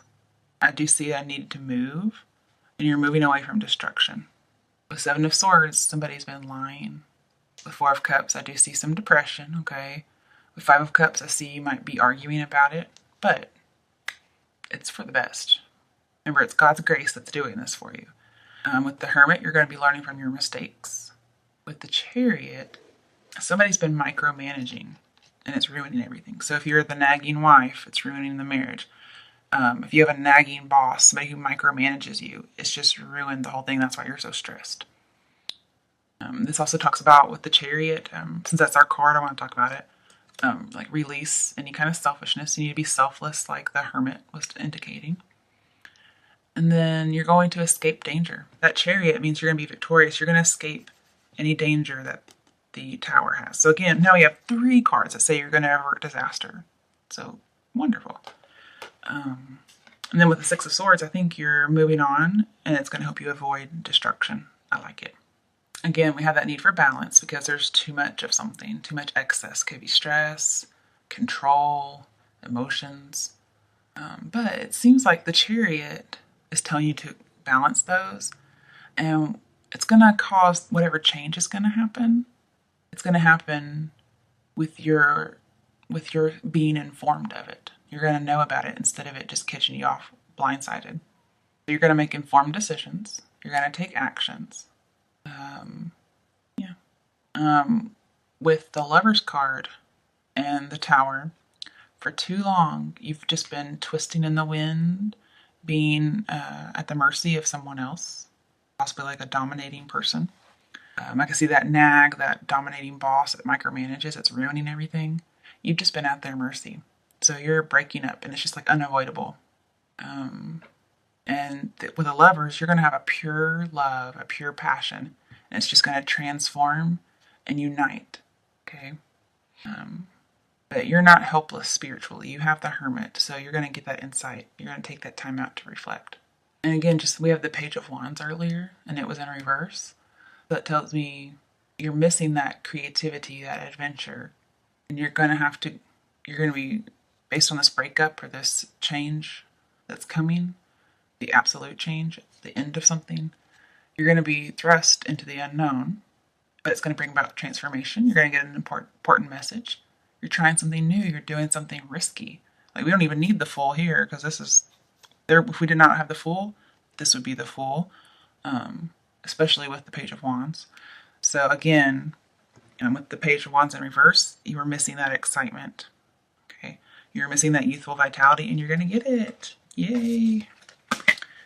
I do see a need to move, and you're moving away from destruction. With Seven of Swords, somebody's been lying. With Four of Cups, I do see some depression, okay? With Five of Cups, I see you might be arguing about it, but it's for the best. Remember, it's God's grace that's doing this for you. With the Hermit, you're going to be learning from your mistakes. With the Chariot, somebody's been micromanaging, and it's ruining everything. So if you're the nagging wife, it's ruining the marriage. If you have a nagging boss, somebody who micromanages you, it's just ruined the whole thing. That's why you're so stressed. This also talks about with the Chariot, since that's our card, I want to talk about it. Like release any kind of selfishness. You need to be selfless, like the Hermit was indicating. And then you're going to escape danger. That Chariot means you're going to be victorious. You're going to escape any danger that the Tower has. So again, now you have 3 cards that say you're going to avert disaster. So wonderful. And then with the Six of Swords, I think you're moving on, and it's going to help you avoid destruction. I like it. Again, we have that need for balance because there's too much of something, too much excess. Could be stress, control, emotions. But it seems like the Chariot is telling you to balance those, and it's going to cause whatever change is going to happen. It's going to happen with your being informed of it. You're going to know about it instead of it just catching you off blindsided. So you're going to make informed decisions. You're going to take actions. With the Lover's card and the Tower, for too long, you've just been twisting in the wind, being at the mercy of someone else, possibly like a dominating person. I can see that nag, that dominating boss that micromanages, it's ruining everything. You've just been at their mercy. So you're breaking up, and it's just like unavoidable. With the Lovers, you're going to have a pure love, a pure passion, and it's just going to transform and unite. Okay? But you're not helpless spiritually. You have the Hermit, so you're going to get that insight. You're going to take that time out to reflect. And again, we have the Page of Wands earlier, and it was in reverse. That tells me you're missing that creativity, that adventure, and you're going to be, based on this breakup or this change that's coming, the absolute change, the end of something, you're going to be thrust into the unknown, but it's going to bring about transformation. You're going to get an important message. You're trying something new. You're doing something risky. Like, we don't even need the Fool here, because this is there. If we did not have the Fool, this would be the Fool, especially with the Page of Wands. So again, with the Page of Wands in reverse, you were missing that excitement. Okay, you're missing that youthful vitality, and you're going to get it. Yay!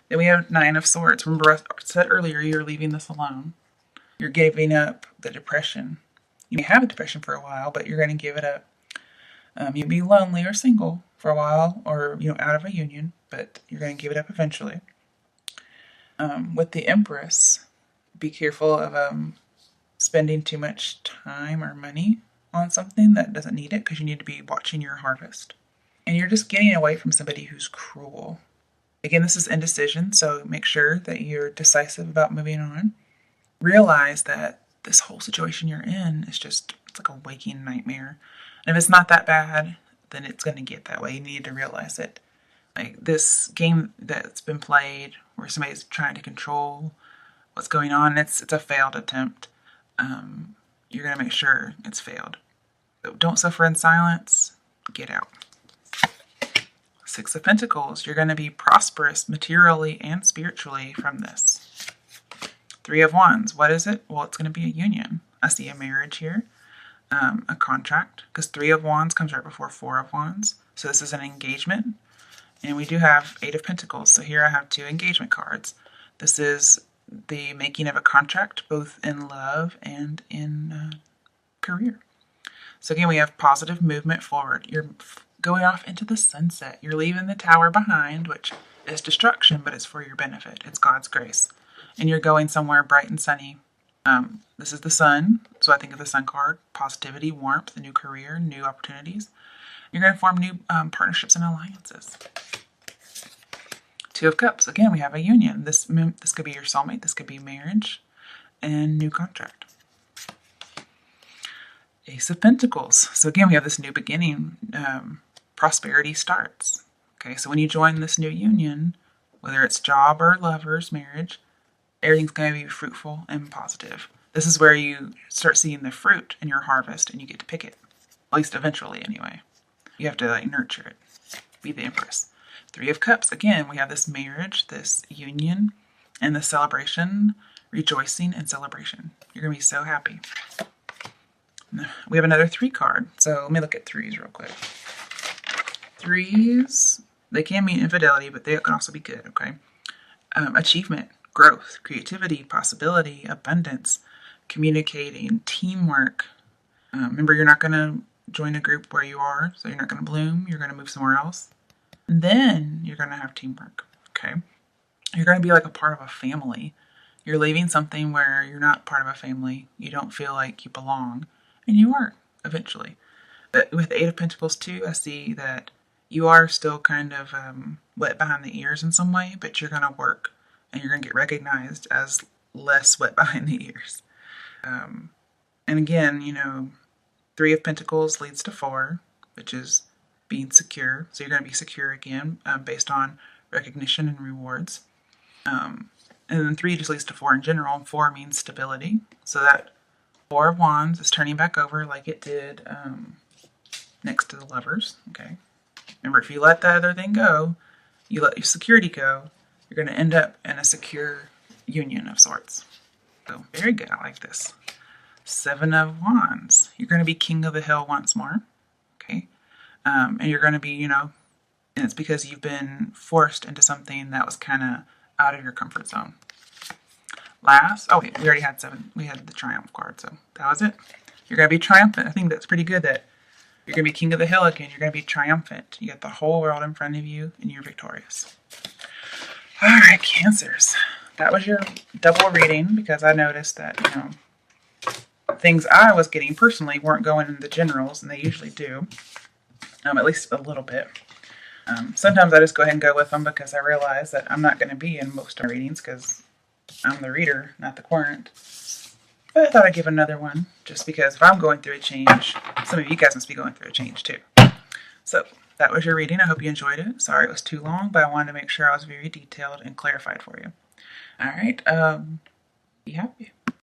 Then we have Nine of Swords. Remember, I said earlier, you're leaving this alone. You're giving up the depression. You may have a depression for a while, but you're going to give it up. You'll be lonely or single for a while, or out of a union, but you're going to give it up eventually. With the Empress, be careful of spending too much time or money on something that doesn't need it, because you need to be watching your harvest. And you're just getting away from somebody who's cruel. Again, this is indecision, so make sure that you're decisive about moving on. Realize that this whole situation you're in is it's like a waking nightmare. And if it's not that bad, then it's going to get that way. You need to realize it. Like this game that's been played where somebody's trying to control what's going on, it's a failed attempt. You're going to make sure it's failed. So don't suffer in silence. Get out. Six of Pentacles. You're going to be prosperous materially and spiritually from this. Three of Wands. What is it? Well, it's going to be a union. I see a marriage here. A contract. Because Three of Wands comes right before Four of Wands. So this is an engagement. And we do have Eight of Pentacles. So here I have 2 engagement cards. This is the making of a contract, both in love and in career. So again, we have positive movement forward. You're going off into the sunset. You're leaving the tower behind, which is destruction, but it's for your benefit. It's God's grace. And you're going somewhere bright and sunny. This is the sun, so I think of the sun card: positivity, warmth, a new career, new opportunities. You're going to form new partnerships and alliances. Two of Cups. Again, we have a union. This could be your soulmate. This could be marriage and new contract. Ace of Pentacles. So again, we have this new beginning. Prosperity starts. Okay, so when you join this new union, whether it's job or lovers, marriage, everything's going to be fruitful and positive. This is where you start seeing the fruit in your harvest and you get to pick it. At least eventually, anyway. You have to nurture it. Be the empress. Three of Cups. Again, we have this marriage, this union, and the celebration, rejoicing and celebration. You're going to be so happy. We have another 3 card. So let me look at 3s real quick. 3s, they can mean infidelity, but they can also be good, okay? Achievement, growth, creativity, possibility, abundance, communicating, teamwork. Remember, you're not going to join a group where you are, so you're not going to bloom. You're going to move somewhere else. And then you're going to have teamwork, okay? You're going to be like a part of a family. You're leaving something where you're not part of a family. You don't feel like you belong. And you are, eventually. But with the 8 of Pentacles too, I see that you are still kind of wet behind the ears in some way, but you're going to work. And you're going to get recognized as less wet behind the ears. And again, 3 of Pentacles leads to 4, which is being secure. So you're going to be secure again based on recognition and rewards. And then 3 just leads to 4 in general. And 4 means stability. So that 4 of Wands is turning back over like it did next to the Lovers. Okay. Remember, if you let that other thing go, you let your security go, you're going to end up in a secure union of sorts. So very good. I like this. 7 of Wands. You're going to be king of the hill once more. Okay. And you're going to be, and it's because you've been forced into something that was kind of out of your comfort zone. Last, wait, we already had 7. We had the Triumph card, so that was it. You're going to be triumphant. I think that's pretty good that you're going to be king of the hill again. You're going to be triumphant. You got the whole world in front of you, and you're victorious. All right, Cancers. That was your double reading because I noticed that, things I was getting personally weren't going in the generals, and they usually do, at least a little bit. Sometimes I just go ahead and go with them because I realize that I'm not going to be in most of my readings because I'm the reader, not the querent. But I thought I'd give another one just because if I'm going through a change, some of you guys must be going through a change too. So that was your reading. I hope you enjoyed it. Sorry it was too long, but I wanted to make sure I was very detailed and clarified for you. All right. Be happy.